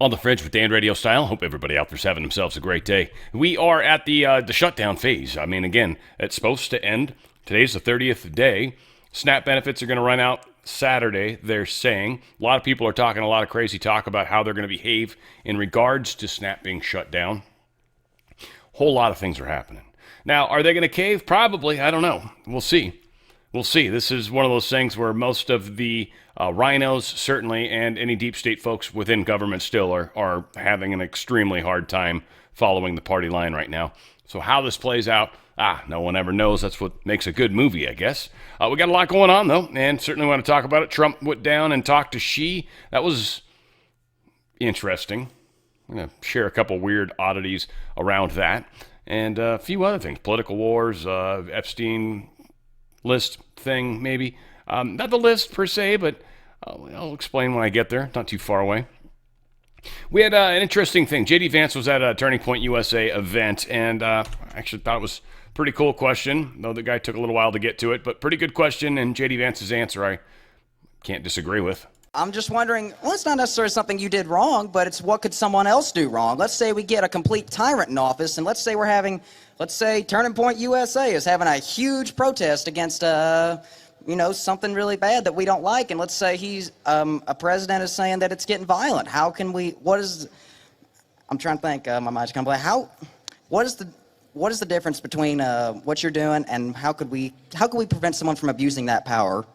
On the Fringe with Dan RadioStyle. Hope everybody out there's having themselves a great day. We are at the shutdown phase. I mean, again, it's supposed to end. Today's the 30th day. SNAP benefits are going to run out Saturday, they're saying. A lot of people are talking a lot of crazy talk about how they're going to behave in regards to SNAP being shut down. Whole lot of things are happening. Now, are they going to cave? Probably. I don't know. We'll see. We'll see. This is one of those things where most of the rhinos, certainly, and any deep state folks within government still are having an extremely hard time following the party line right now. So how this plays out, no one ever knows. That's what makes a good movie, I guess. We got a lot going on, though, and certainly want to talk about it. Trump went down and talked to Xi. That was interesting. I'm going to share a couple weird oddities around that and a few other things. Political wars, Epstein list thing, maybe. Not the list per se, but I'll explain when I get there. Not too far away. We had an interesting thing. J.D. Vance was at a Turning Point USA event, and I actually thought it was a pretty cool question, though the guy took a little while to get to it, but pretty good question, and J.D. Vance's answer I can't disagree with. I'm just wondering, well, it's not necessarily something you did wrong, but it's what could someone else do wrong? Let's say we get a complete tyrant in office, and let's say Turning Point USA is having a huge protest against, something really bad that we don't like, and let's say a president is saying that it's getting violent. How can we, I'm trying to think, my mind's kind of blank. What is the difference between what you're doing and how could we prevent someone from abusing that power?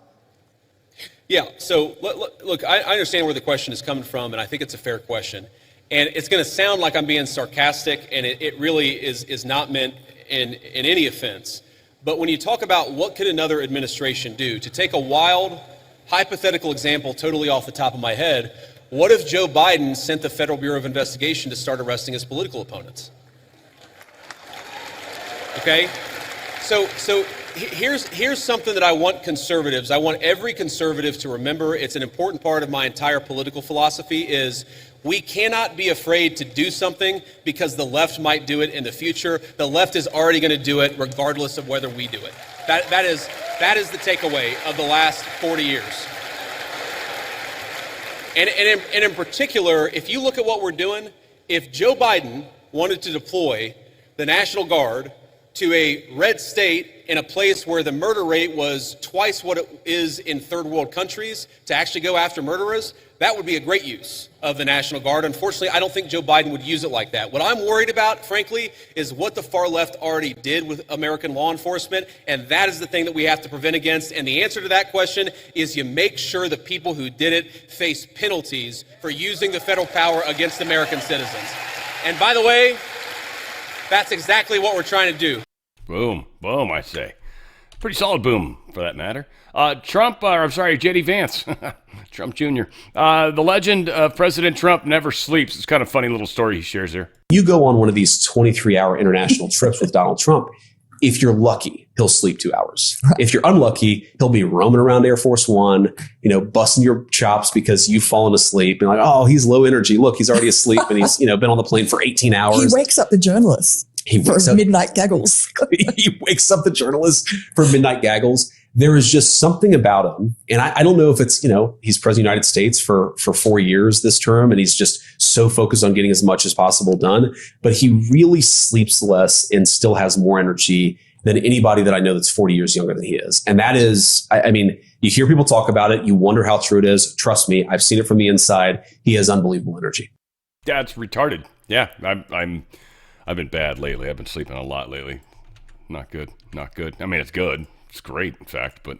Yeah, so look, I understand where the question is coming from, and I think it's a fair question. And it's going to sound like I'm being sarcastic, and it really is not meant in any offense. But when you talk about what could another administration do, to take a wild, hypothetical example totally off the top of my head, what if Joe Biden sent the Federal Bureau of Investigation to start arresting his political opponents? Okay? So here's something that I want every conservative to remember. It's an important part of my entire political philosophy is we cannot be afraid to do something because the left might do it in the future. The left is already going to do it regardless of whether we do it. That is the takeaway of the last 40 years. And in particular, if you look at what we're doing, if Joe Biden wanted to deploy the National Guard to a red state in a place where the murder rate was twice what it is in third world countries to actually go after murderers, that would be a great use of the National Guard. Unfortunately, I don't think Joe Biden would use it like that. What I'm worried about, frankly, is what the far left already did with American law enforcement, and that is the thing that we have to prevent against. And the answer to that question is you make sure the people who did it face penalties for using the federal power against American citizens. And by the way, that's exactly what we're trying to do. Boom, boom, I say. Pretty solid boom, for that matter. J.D. Vance, Trump Jr. The legend of President Trump never sleeps. It's kind of a funny little story he shares here. You go on one of these 23-hour international trips with Donald Trump. If you're lucky, he'll sleep 2 hours. If you're unlucky, he'll be roaming around Air Force One, busting your chops because you've fallen asleep. And he's low energy. Look, he's already asleep and he's, been on the plane for 18 hours. He wakes up the journalists. Midnight gaggles. He wakes up the journalists for midnight gaggles. There is just something about him. And I don't know if it's, he's president of the United States for 4 years this term, and he's just so focused on getting as much as possible done. But he really sleeps less and still has more energy than anybody that I know that's 40 years younger than he is. And that is, you hear people talk about it. You wonder how true it is. Trust me, I've seen it from the inside. He has unbelievable energy. Yeah, it's retarded. Yeah, I've been bad lately. I've been sleeping a lot lately. Not good. I mean, it's good. It's great, in fact, but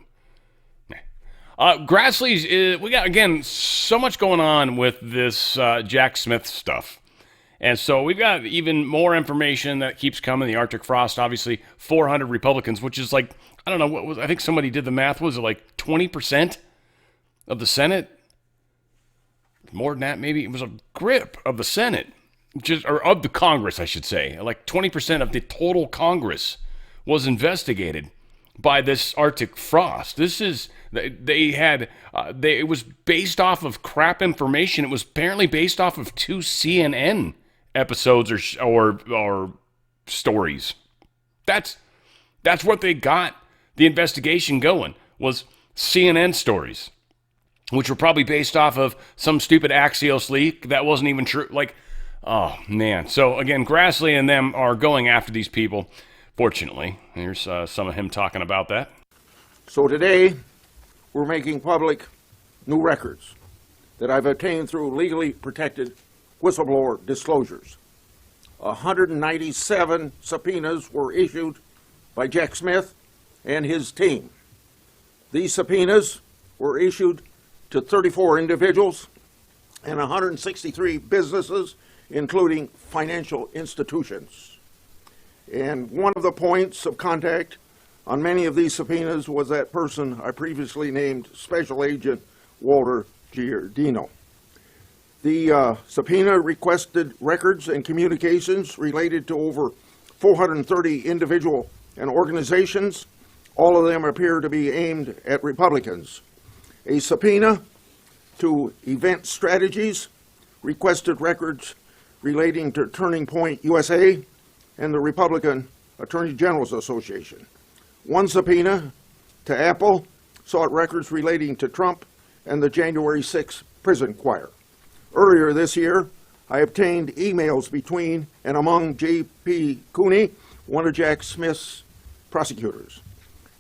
Grassley's, we got, again, so much going on with this Jack Smith stuff. And so we've got even more information that keeps coming. The Arctic frost, obviously, 400 Republicans, which is like, I don't know, I think somebody did the math. Was it like 20% of the Senate? More than that, maybe. It was a grip of the Senate. Or of the Congress, I should say. Like 20% of the total Congress was investigated by this Arctic frost. It was based off of crap information. It was apparently based off of 2 CNN episodes or stories. That's what they got the investigation going, was CNN stories. which were probably based off of some stupid Axios leak that wasn't even true. Like, oh, man. So, again, Grassley and them are going after these people, fortunately. Here's some of him talking about that. So today, we're making public new records that I've obtained through legally protected whistleblower disclosures. 197 subpoenas were issued by Jack Smith and his team. These subpoenas were issued to 34 individuals and 163 businesses, including financial institutions. And one of the points of contact on many of these subpoenas was that person I previously named Special Agent Walter Giardino. The subpoena requested records and communications related to over 430 individual and organizations. All of them appear to be aimed at Republicans. A subpoena to Event Strategies requested records relating to Turning Point USA and the Republican Attorney General's Association. One subpoena to Apple sought records relating to Trump and the January 6th prison choir. Earlier this year, I obtained emails between and among J.P. Cooney, one of Jack Smith's prosecutors.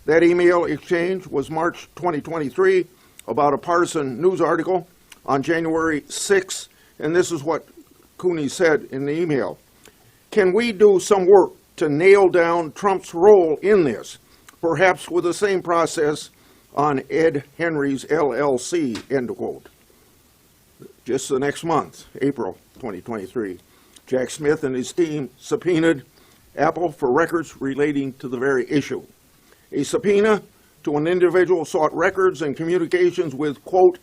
That email exchange was March 2023 about a partisan news article on January 6th, and this is what Cooney said in the email. Can we do some work to nail down Trump's role in this, perhaps with the same process on Ed Henry's LLC, end quote. Just the next month, April 2023, Jack Smith and his team subpoenaed Apple for records relating to the very issue. A subpoena to an individual sought records and communications with, quote,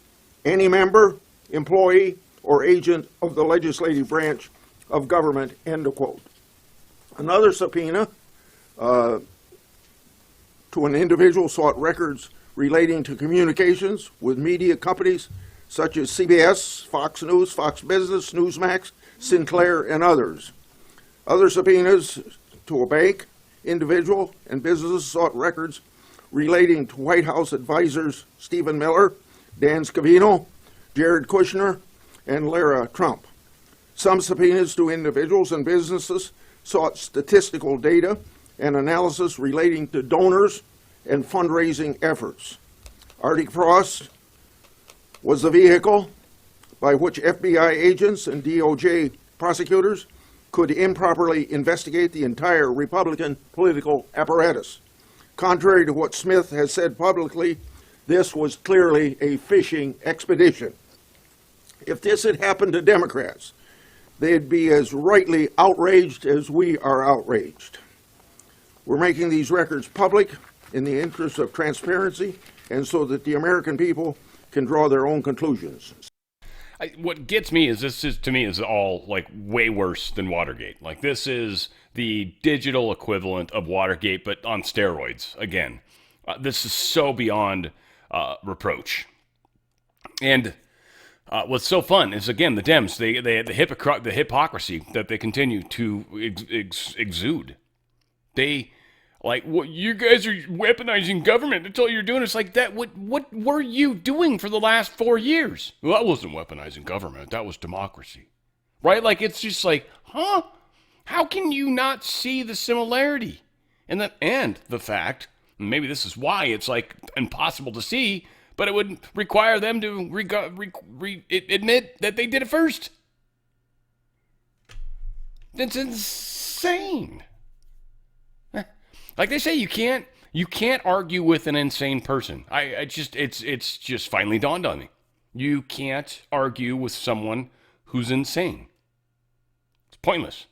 any member, employee, or agent of the legislative branch of government, end quote. Another subpoena to an individual sought records relating to communications with media companies such as CBS, Fox News, Fox Business, Newsmax, Sinclair, and others. Other subpoenas to a bank, individual, and businesses sought records relating to White House advisors Stephen Miller, Dan Scavino, Jared Kushner, and Lara Trump. Some subpoenas to individuals and businesses sought statistical data and analysis relating to donors and fundraising efforts. Arctic Frost was the vehicle by which FBI agents and DOJ prosecutors could improperly investigate the entire Republican political apparatus. Contrary to what Smith has said publicly, this was clearly a fishing expedition. If this had happened to Democrats, they'd be as rightly outraged as we are outraged. We're making these records public in the interest of transparency and so that the American people can draw their own conclusions. What gets me is this is, to me, is all like way worse than Watergate. Like, this is the digital equivalent of Watergate, but on steroids. Again, this is so beyond reproach. And what's so fun is, again, the Dems, the hypocrisy that they continue to exude. They, like, what you guys are weaponizing government. That's all you're doing. It's like that. What were you doing for the last 4 years? Well, that wasn't weaponizing government. That was democracy, right? Like, it's just like, huh? How can you not see the similarity? And the fact, maybe this is why it's like impossible to see, but it would require them to admit that they did it first. That's insane. Like they say, you can't argue with an insane person. It's just finally dawned on me. You can't argue with someone who's insane. It's pointless.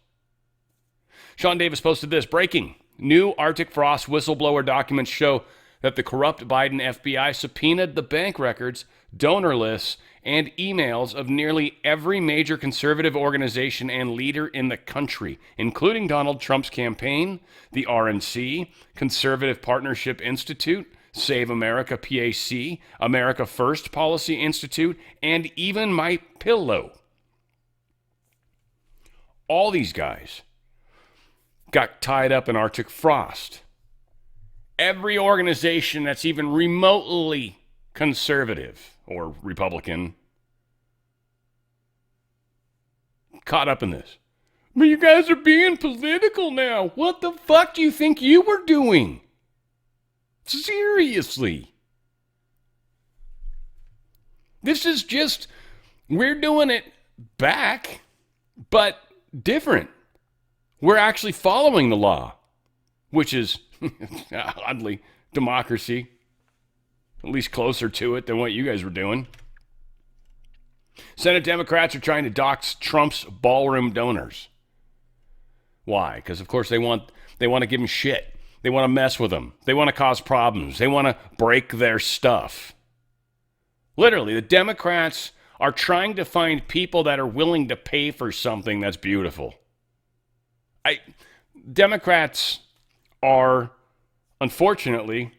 Sean Davis posted this: breaking. New Arctic Frost whistleblower documents show that the corrupt Biden FBI subpoenaed the bank records, donor lists, and emails of nearly every major conservative organization and leader in the country, including Donald Trump's campaign, the RNC, Conservative Partnership Institute, Save America PAC, America First Policy Institute, and even My Pillow. All these guys got tied up in Arctic Frost. Every organization that's even remotely conservative or Republican caught up in this. But you guys are being political now. What the fuck do you think you were doing? Seriously. This is just, we're doing it back, but different. We're actually following the law, which is, oddly, democracy. At least closer to it than what you guys were doing. Senate Democrats are trying to dox Trump's ballroom donors. Why? Because, of course, they want to give him shit. They want to mess with him. They want to cause problems. They want to break their stuff. Literally, the Democrats are trying to find people that are willing to pay for something that's beautiful. Democrats are, unfortunately,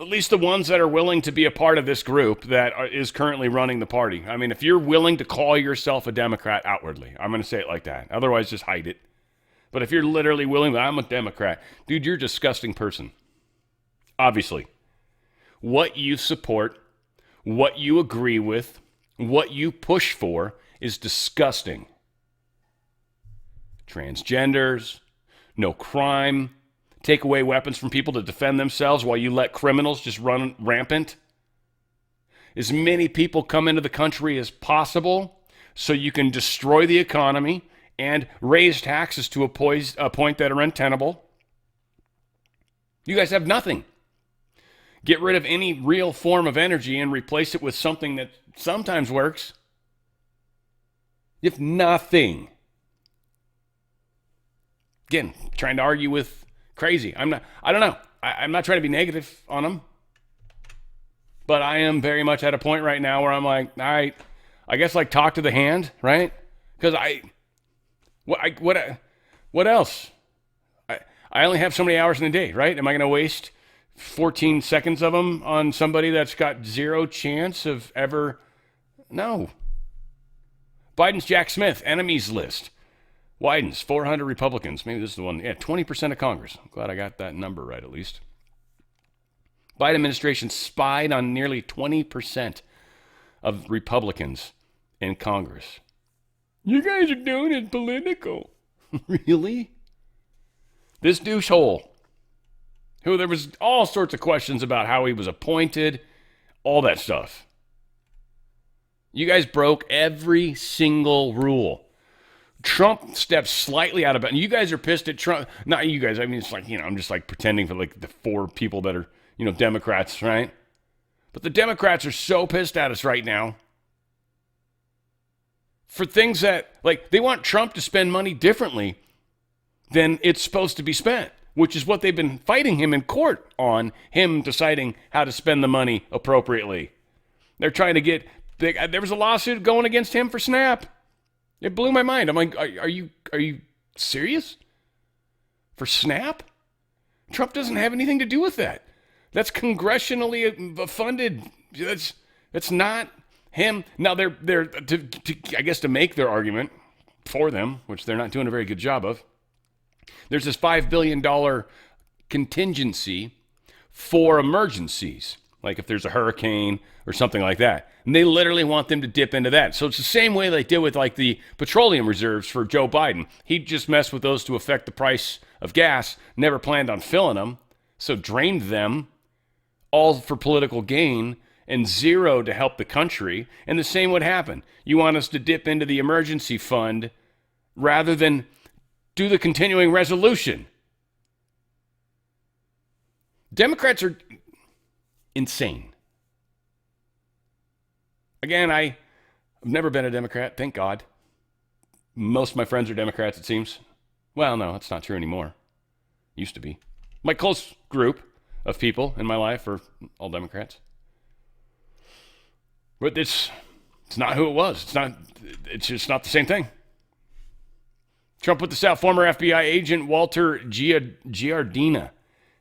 at least the ones that are willing to be a part of this group that is currently running the party. I mean, if you're willing to call yourself a Democrat outwardly, I'm going to say it like that. Otherwise, just hide it. But if you're literally willing, I'm a Democrat. Dude, you're a disgusting person. Obviously. What you support, what you agree with, what you push for is disgusting. Transgenders, no crime, take away weapons from people to defend themselves while you let criminals just run rampant. As many people come into the country as possible so you can destroy the economy and raise taxes to a point that are untenable. You guys have nothing. Get rid of any real form of energy and replace it with something that sometimes works. You have nothing. Again, trying to argue with crazy. I don't know. I'm not trying to be negative on them. But I am very much at a point right now where I'm like, all right, I guess like talk to the hand, right? Because what else? I only have so many hours in a day, right? Am I going to waste 14 seconds of them on somebody that's got zero chance of ever? No. Biden's Jack Smith, enemies list. Widens, 400 Republicans. Maybe this is the one. Yeah, 20% of Congress. I'm glad I got that number right at least. Biden administration spied on nearly 20% of Republicans in Congress. You guys are doing it political. Really? This douchehole, who there was all sorts of questions about how he was appointed, all that stuff. You guys broke every single rule. Trump stepped slightly out of it. And you guys are pissed at Trump. Not you guys. I mean, it's like, I'm just like pretending for like the four people that are, Democrats, right? But the Democrats are so pissed at us right now for things that, like, they want Trump to spend money differently than it's supposed to be spent, which is what they've been fighting him in court on, him deciding how to spend the money appropriately. They're trying to get, there was a lawsuit going against him for SNAP. It blew my mind. I'm like, are you serious? For SNAP? Trump doesn't have anything to do with that. That's congressionally funded. That's not him. Now they're I guess to make their argument for them, which they're not doing a very good job of. There's this $5 billion contingency for emergencies, like if there's a hurricane or something like that. And they literally want them to dip into that. So it's the same way they did with like the petroleum reserves for Joe Biden. He just messed with those to affect the price of gas, never planned on filling them, so drained them all for political gain and zero to help the country. And the same would happen. You want us to dip into the emergency fund rather than do the continuing resolution. Democrats are insane. Again, I've never been a Democrat, thank God. Most of my friends are Democrats, it seems. Well, no, that's not true anymore. Used to be. My close group of people in my life are all Democrats. But it's not who it was. It's just not the same thing. Trump put this out. Former FBI agent Walter Giardina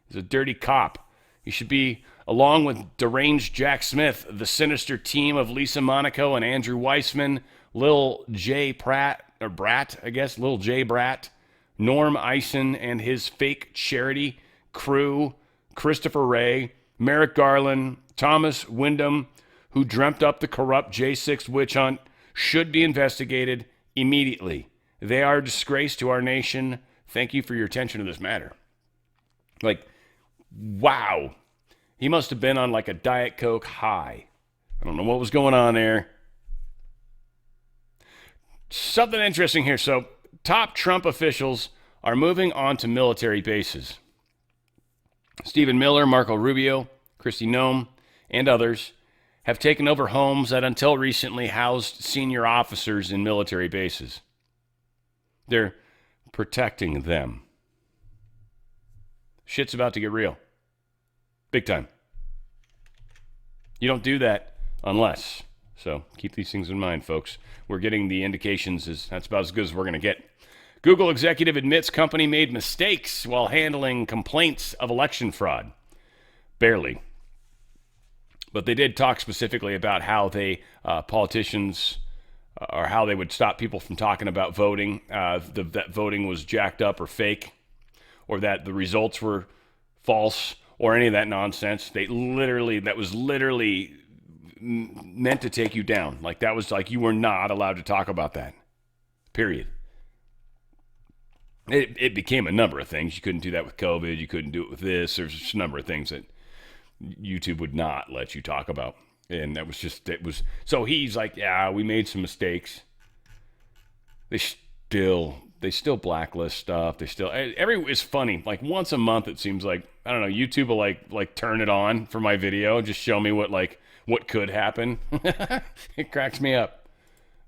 is a dirty cop. He should be, along with deranged Jack Smith, the sinister team of Lisa Monaco and Andrew Weissman, Lil J. Brat, Norm Eisen and his fake charity crew, Christopher Wray, Merrick Garland, Thomas Wyndham, who dreamt up the corrupt J6 witch hunt should be investigated immediately. They are a disgrace to our nation. Thank you for your attention to this matter. Like, wow. He must have been on like a Diet Coke high. I don't know what was going on there. Something interesting here. So, top Trump officials are moving on to military bases. Stephen Miller, Marco Rubio, Kristi Noem, and others have taken over homes that until recently housed senior officers in military bases. They're protecting them. Shit's about to get real. Big time. You don't do that unless. So keep these things in mind, folks. We're getting the indications. That's about as good as we're going to get. Google executive admits company made mistakes while handling complaints of election fraud. Barely. But they did talk specifically about how politicians, or how they would stop people from talking about voting, that voting was jacked up or fake, or that the results were false, or any of that nonsense. That was literally meant to take you down. Like, that was like you were not allowed to talk about that. Period. It became a number of things. You couldn't do that with COVID. You couldn't do it with this. There's just a number of things that YouTube would not let you talk about. And that was just, so he's like, yeah, we made some mistakes. They still blacklist stuff. It's funny. Like, once a month, it seems like, I don't know, YouTube will like turn it on for my video, just show me what could happen. It cracks me up.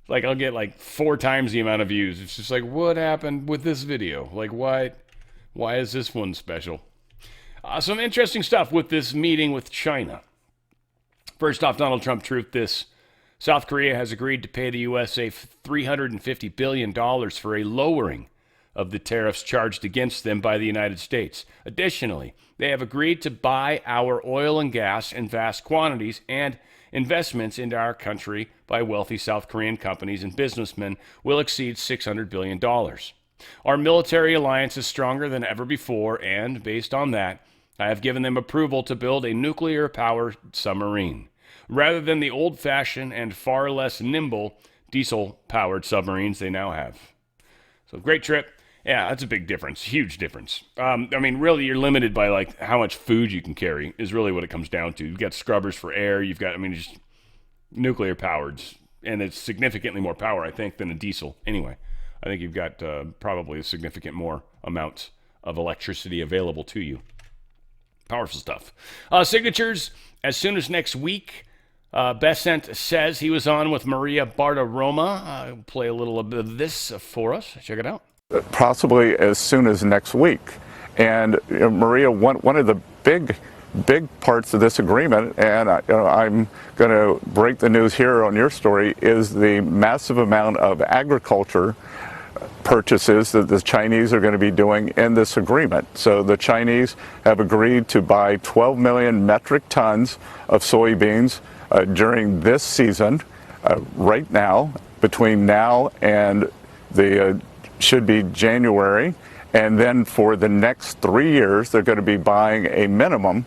Like, I'll get like 4 times the amount of views. It's just like, what happened with this video? Like, why is this one special? Some interesting stuff with this meeting with China. First off, Donald Trump truth this. South Korea has agreed to pay the USA $350 billion for a lowering of the tariffs charged against them by the United States. Additionally, they have agreed to buy our oil and gas in vast quantities, and investments into our country by wealthy South Korean companies and businessmen will exceed $600 billion. Our military alliance is stronger than ever before, and based on that, I have given them approval to build a nuclear-powered submarine, rather than the old-fashioned and far less nimble diesel-powered submarines they now have. So, great trip. Yeah, that's a big difference, huge difference. I mean, really, you're limited by like how much food you can carry is really what it comes down to. You've got scrubbers for air. You've got, just nuclear powered, and it's significantly more power, I think, than a diesel. Anyway, I think you've got probably a significant more amount of electricity available to you. Powerful stuff. Signatures as soon as next week. Besant says he was on with Maria Bartiromo. I'll play a little bit of this for us. Check it out. Possibly as soon as next week. And Maria, one of the big parts of this agreement, and I'm going to break the news here on your story, is the massive amount of agriculture purchases that the Chinese are going to be doing in this agreement. So the Chinese have agreed to buy 12 million metric tons of soybeans during this season, right now, between now and the should be January, and then for the next 3 years they're going to be buying a minimum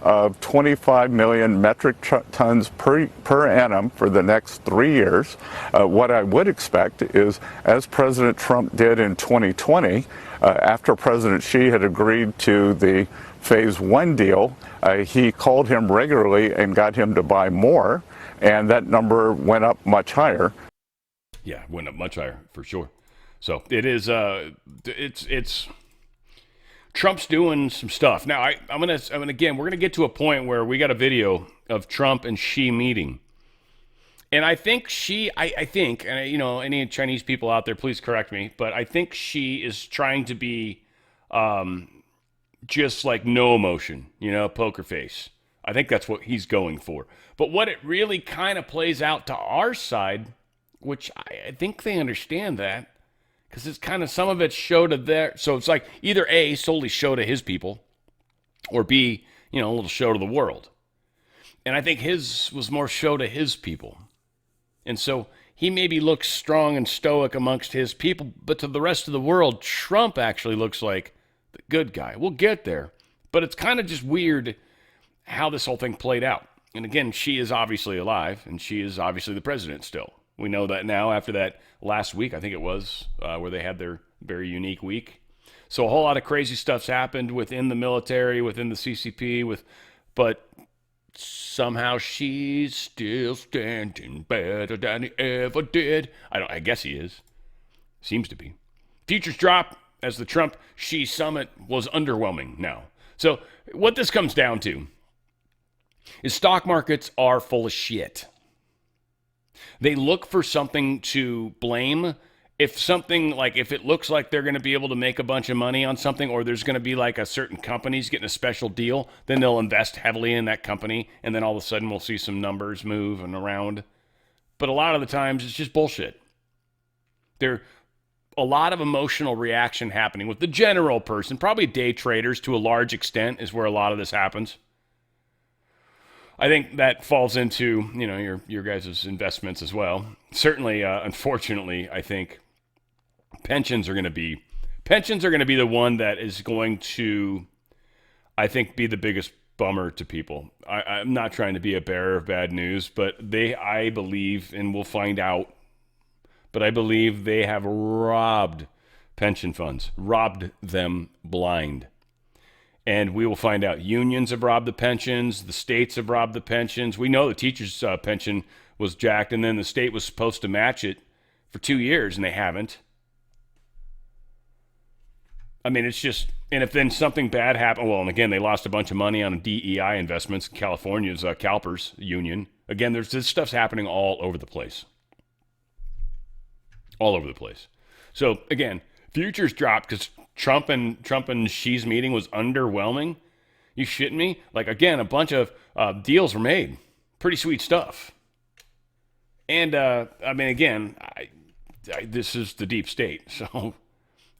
of 25 million metric tons per annum for the next 3 years. What I would expect is, as President Trump did in 2020, after President Xi had agreed to the Phase 1 deal, he called him regularly and got him to buy more, and that number went up much higher. Yeah, went up much higher, for sure. So it is, it's Trump's doing some stuff. Now, again, we're gonna get to a point where we got a video of Trump and Xi meeting, and I think I think, and any Chinese people out there, please correct me, but I think Xi is trying to be, just like no emotion, poker face. I think that's what he's going for. But what it really kind of plays out to our side, which I think they understand that. Because it's kind of, some of it's show to their, so it's like either A, solely show to his people, or B, a little show to the world. And I think his was more show to his people. And so he maybe looks strong and stoic amongst his people, but to the rest of the world, Trump actually looks like the good guy. We'll get there. But it's kind of just weird how this whole thing played out. And again, she is obviously alive, and she is obviously the president still. We know that now after that last week, I think it was, where they had their very unique week. So a whole lot of crazy stuff's happened within the military, within the CCP, but somehow she's still standing better than he ever did. I guess he is. Seems to be. Futures drop as the Trump-Xi summit was underwhelming now. So what this comes down to is stock markets are full of shit. They look for something to blame. If it looks like they're going to be able to make a bunch of money on something, or there's going to be like a certain company's getting a special deal, then they'll invest heavily in that company, and then all of a sudden we'll see some numbers moving around. But a lot of the times it's just bullshit. There's a lot of emotional reaction happening with the general person, probably day traders to a large extent is where a lot of this happens. I think that falls into, your guys' investments as well. Certainly, unfortunately, I think pensions are going to be the one that is going to, I think, be the biggest bummer to people. I'm not trying to be a bearer of bad news, but I believe, and we'll find out, but I believe they have robbed pension funds, robbed them blind. And we will find out. Unions have robbed the pensions. The states have robbed the pensions. We know the teachers' pension was jacked, and then the state was supposed to match it for 2 years, and they haven't. I mean, it's just, and if then something bad happened, well, and again, they lost a bunch of money on DEI investments, California's CalPERS union. Again, this stuff's happening all over the place. All over the place. So, again, futures dropped because Trump and Xi's meeting was underwhelming. You shitting me? Like, again, a bunch of deals were made. Pretty sweet stuff. And, this is the deep state. So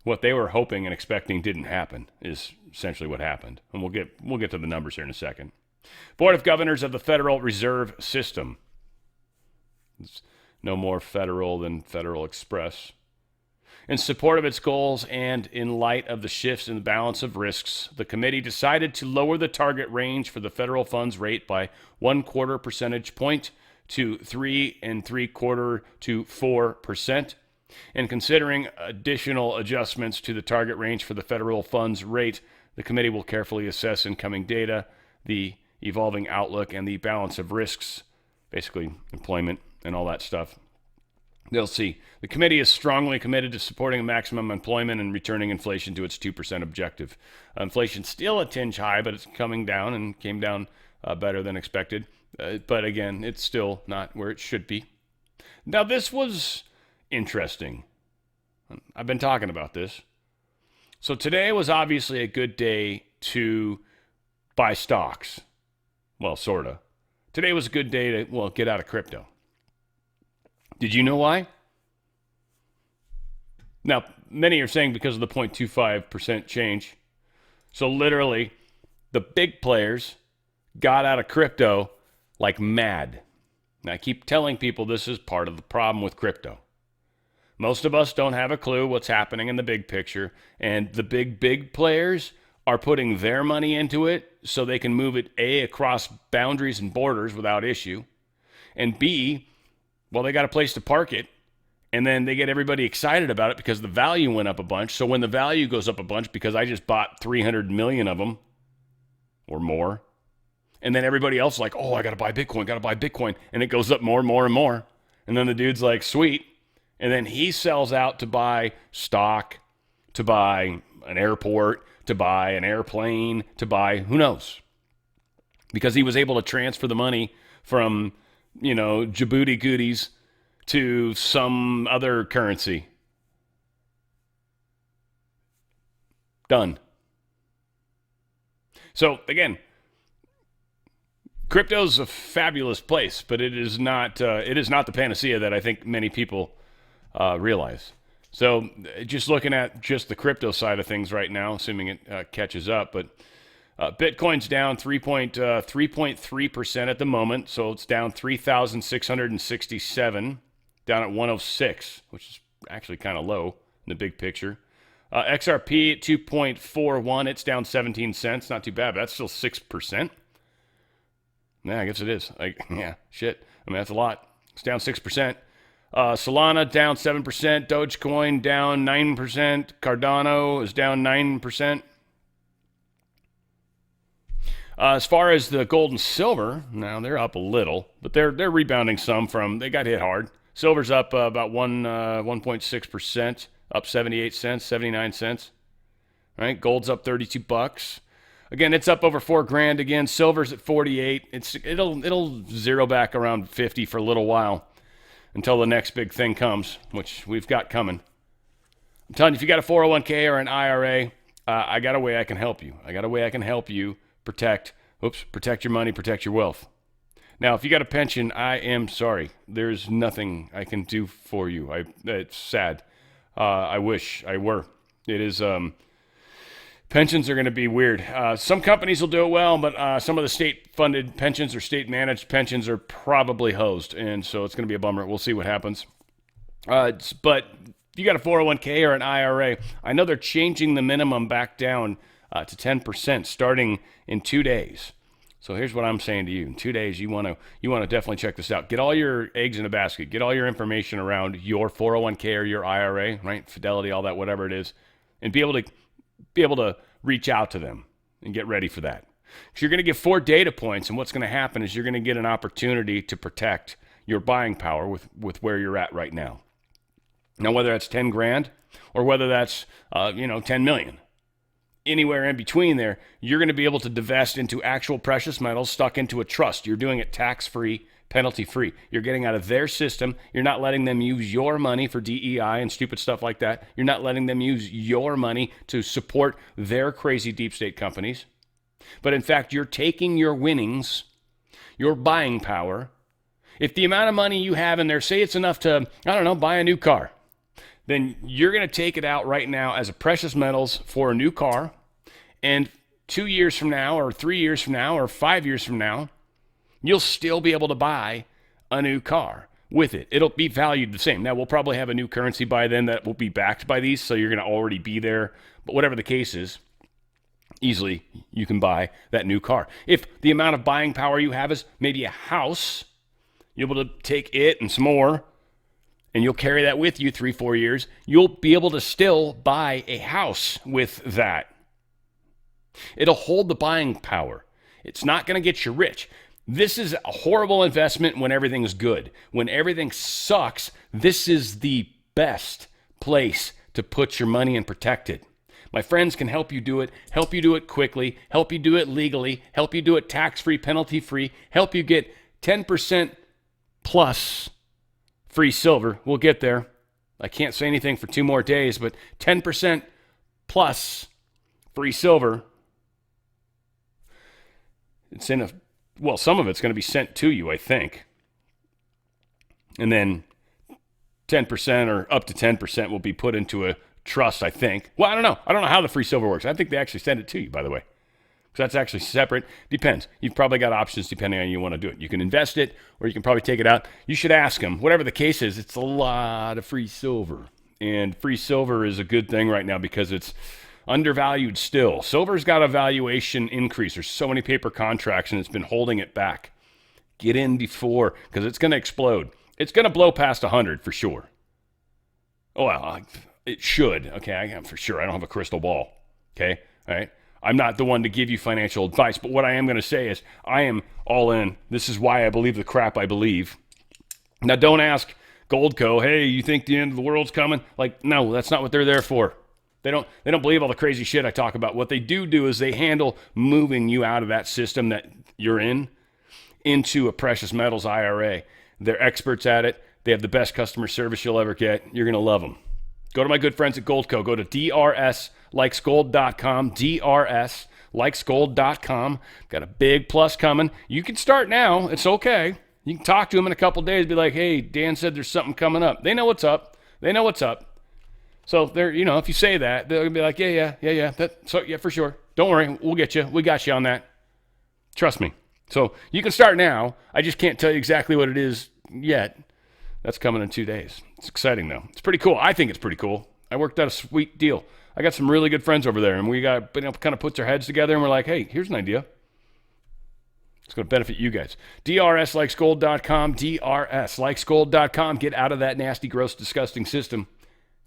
what they were hoping and expecting didn't happen is essentially what happened. And we'll get to the numbers here in a second. Board of Governors of the Federal Reserve System. It's no more federal than Federal Express. In support of its goals and in light of the shifts in the balance of risks, the committee decided to lower the target range for the federal funds rate by 1/4 percentage point to 3.75 to 4%. And considering additional adjustments to the target range for the federal funds rate, the committee will carefully assess incoming data, the evolving outlook, and the balance of risks, basically employment and all that stuff. They'll see. The committee is strongly committed to supporting maximum employment and returning inflation to its 2% objective. Inflation's still a tinge high, but it's coming down and came down better than expected. But again, it's still not where it should be. Now, this was interesting. I've been talking about this. So today was obviously a good day to buy stocks. Well, sort of. Today was a good day to, get out of crypto. Did you know why? Now, many are saying because of the 0.25% change. So literally, the big players got out of crypto like mad. Now, I keep telling people this is part of the problem with crypto. Most of us don't have a clue what's happening in the big picture, and the big players are putting their money into it so they can move it, A, across boundaries and borders without issue, and B, well, they got a place to park it, and then they get everybody excited about it because the value went up a bunch. So when the value goes up a bunch, because I just bought 300 million of them or more, and then everybody else is like, oh, I got to buy Bitcoin, and it goes up more and more and more. And then the dude's like, sweet. And then he sells out to buy stock, to buy an airport, to buy an airplane, to buy who knows. Because he was able to transfer the money from, Djibouti goodies to some other currency. Done. So again, crypto's a fabulous place, but it is not the panacea that I think many people realize. So just looking at just the crypto side of things right now, assuming it catches up, but Bitcoin's down 3.3% at the moment, so it's down 3,667, down at 106, which is actually kind of low in the big picture. XRP at 2.41, it's down 17 cents, not too bad, but that's still 6%. Yeah, I guess it is. Yeah, shit. I mean, that's a lot. It's down 6%. Solana down 7%. Dogecoin down 9%. Cardano is down 9%. As far as the gold and silver, now they're up a little, but they're rebounding some from, they got hit hard. Silver's up about 1.6%, up 78 cents, 79 cents. Right? Gold's up $32. Again, it's up over $4,000 again. Silver's at 48. It'll zero back around 50 for a little while until the next big thing comes, which we've got coming. I'm telling you, if you got a 401k or an IRA, I got a way I can help you. I got a way I can help you protect your money, protect your wealth. Now, if you got a pension, I am sorry. There's nothing I can do for you. It's sad. I wish I were. It is, pensions are going to be weird. Some companies will do it well, but some of the state-funded pensions or state-managed pensions are probably hosed, and so it's going to be a bummer. We'll see what happens. But if you got a 401k or an IRA, I know they're changing the minimum back down to 10% starting in 2 days. So here's what I'm saying to you. In 2 days, you want to definitely check this out. Get all your eggs in a basket. Get all your information around your 401k or your IRA, right? Fidelity, all that, whatever it is, and be able to reach out to them and get ready for that. Because you're going to get 4 data points, and what's going to happen is you're going to get an opportunity to protect your buying power with where you're at right now. Now, whether that's 10 grand or whether that's 10 million. Anywhere in between there, you're going to be able to divest into actual precious metals stuck into a trust. You're doing it tax-free, penalty-free. You're getting out of their system. You're not letting them use your money for DEI and stupid stuff like that. You're not letting them use your money to support their crazy deep state companies. But in fact, you're taking your winnings, your buying power. If the amount of money you have in there, say it's enough to, buy a new car, then you're going to take it out right now as a precious metals for a new car. And 2 years from now or 3 years from now or 5 years from now, you'll still be able to buy a new car with it. It'll be valued the same. Now, we'll probably have a new currency by then that will be backed by these, so you're going to already be there. But whatever the case is, easily you can buy that new car. If the amount of buying power you have is maybe a house, you'll be able to take it and some more, and you'll carry that with you 3-4 years. You'll be able to still buy a house with that. It'll hold the buying power. It's not going to get you rich. This is a horrible investment when everything's good. When everything sucks, this is the best place to put your money and protect it. My friends can help you do it quickly, help you do it legally, help you do it tax-free, penalty-free, help you get 10% plus free silver. We'll get there. I can't say anything for 2 more days, but 10% plus free silver. It's in some of it's going to be sent to you, I think. And then 10% or up to 10% will be put into a trust, I think. Well, I don't know. I don't know how the free silver works. I think they actually send it to you, by the way. Because that's actually separate. Depends. You've probably got options depending on how you want to do it. You can invest it, or you can probably take it out. You should ask them. Whatever the case is, it's a lot of free silver. And free silver is a good thing right now because it's undervalued still. Silver's got a valuation increase. There's so many paper contracts, and it's been holding it back. Get in before, because it's going to explode. It's going to blow past 100 for sure. Oh, well, it should. Okay, I am for sure. I don't have a crystal ball. Okay, all right. I'm not the one to give you financial advice, but what I am going to say is I am all in. This is why I believe the crap I believe. Now, don't ask Goldco, hey, you think the end of the world's coming? Like, no, that's not what they're there for. They don't believe all the crazy shit I talk about. What they do is they handle moving you out of that system that you're in into a precious metals IRA. They're experts at it. They have the best customer service you'll ever get. You're going to love them. Go to my good friends at Goldco. Go to drslikesgold.com, drslikesgold.com. Got a big plus coming. You can start now. It's okay. You can talk to them in a couple days. Be like, hey, Dan said there's something coming up. They know what's up. So they're, if you say that, they'll be like, yeah. Yeah, for sure. Don't worry. We'll get you. We got you on that. Trust me. So you can start now. I just can't tell you exactly what it is yet. That's coming in 2 days. It's exciting, though. It's pretty cool. I think it's pretty cool. I worked out a sweet deal. I got some really good friends over there, and we got kind of put our heads together, and we're like, hey, here's an idea. It's going to benefit you guys. DRSlikesgold.com, DRSlikesgold.com. Get out of that nasty, gross, disgusting system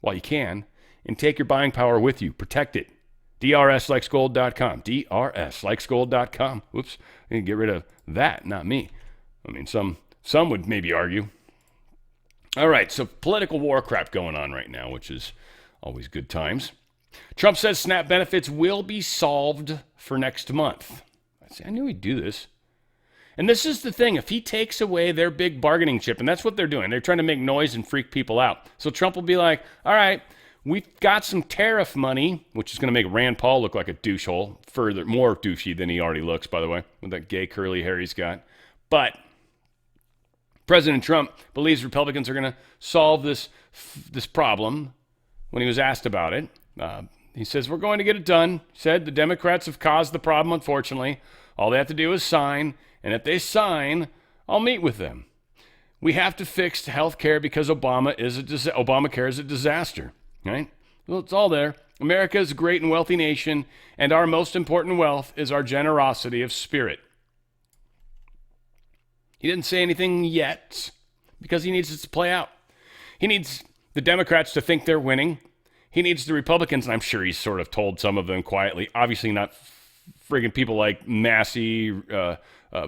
while you can and take your buying power with you. Protect it. DRSlikesgold.com, DRSlikesgold.com. Whoops, I need to get rid of that, not me. I mean, some would maybe argue. All right, so political war crap going on right now, which is always good times. Trump says SNAP benefits will be solved for next month. I knew he'd do this. And this is the thing. If he takes away their big bargaining chip, and that's what they're doing, they're trying to make noise and freak people out. So Trump will be like, all right, we've got some tariff money, which is going to make Rand Paul look like a douchehole, further more douchey than he already looks, by the way, with that gay curly hair he's got. But President Trump believes Republicans are going to solve this problem when he was asked about it. He says, we're going to get it done. He said, the Democrats have caused the problem, unfortunately. All they have to do is sign, and if they sign, I'll meet with them. We have to fix health care because Obamacare is a disaster, right? Well, it's all there. America is a great and wealthy nation, and our most important wealth is our generosity of spirit. He didn't say anything yet because he needs it to play out. He needs the Democrats to think they're winning. He needs the Republicans, and I'm sure he's sort of told some of them quietly, obviously not friggin' people like Massey,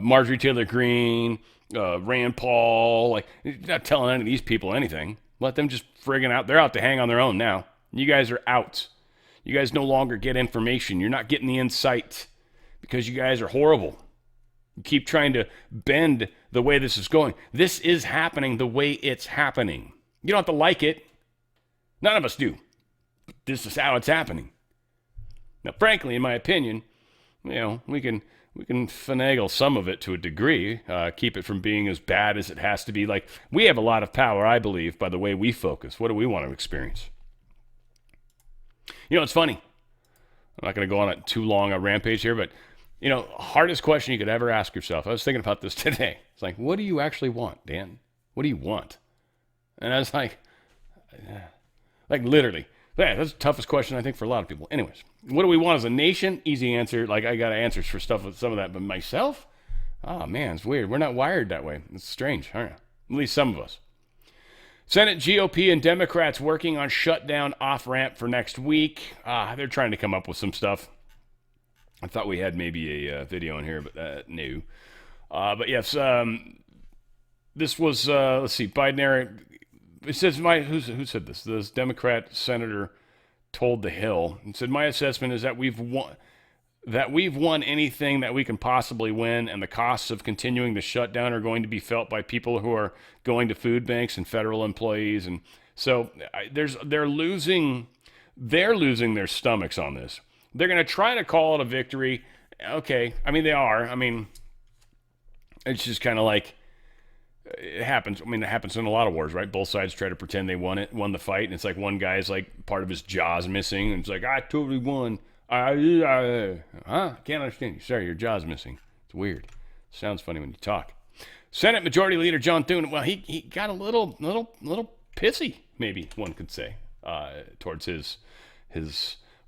Marjorie Taylor Greene, Rand Paul. Like, he's not telling any of these people anything. Let them just friggin' out. They're out to hang on their own now. You guys are out. You guys no longer get information. You're not getting the insight because you guys are horrible. You keep trying to bend the way this is going. This is happening the way it's happening. You don't have to like it. None of us do. But this is how it's happening. Now, frankly, in my opinion, we can finagle some of it to a degree, keep it from being as bad as it has to be. Like, we have a lot of power, I believe, by the way we focus. What do we want to experience? It's funny. I'm not going to go on too long a rampage here, but, hardest question you could ever ask yourself. I was thinking about this today. It's like, what do you actually want, Dan? What do you want? And I was like literally. Yeah, that's the toughest question, I think, for a lot of people. Anyways, what do we want as a nation? Easy answer. Like, I got answers for stuff with some of that. But myself? Oh, man, it's weird. We're not wired that way. It's strange, aren't you? At least some of us. Senate GOP and Democrats working on shutdown off-ramp for next week. They're trying to come up with some stuff. I thought we had maybe a video in here, but no. But yes, this was, let's see, Biden. It says, who said this? This Democrat senator told The Hill and said, my assessment is that we've won anything that we can possibly win, and the costs of continuing the shutdown are going to be felt by people who are going to food banks and federal employees. And so they're losing their stomachs on this. They're going to try to call it a victory. Okay. I mean, they are. I mean, it's just kind of like, it happens. I mean, it happens in a lot of wars, right? Both sides try to pretend they won the fight. And it's like one guy's like part of his jaw's missing. And it's like, I totally won. Can't understand you. Sorry, your jaw's missing. It's weird. Sounds funny when you talk. Senate Majority Leader John Thune, well, he got a little pissy, maybe one could say, towards his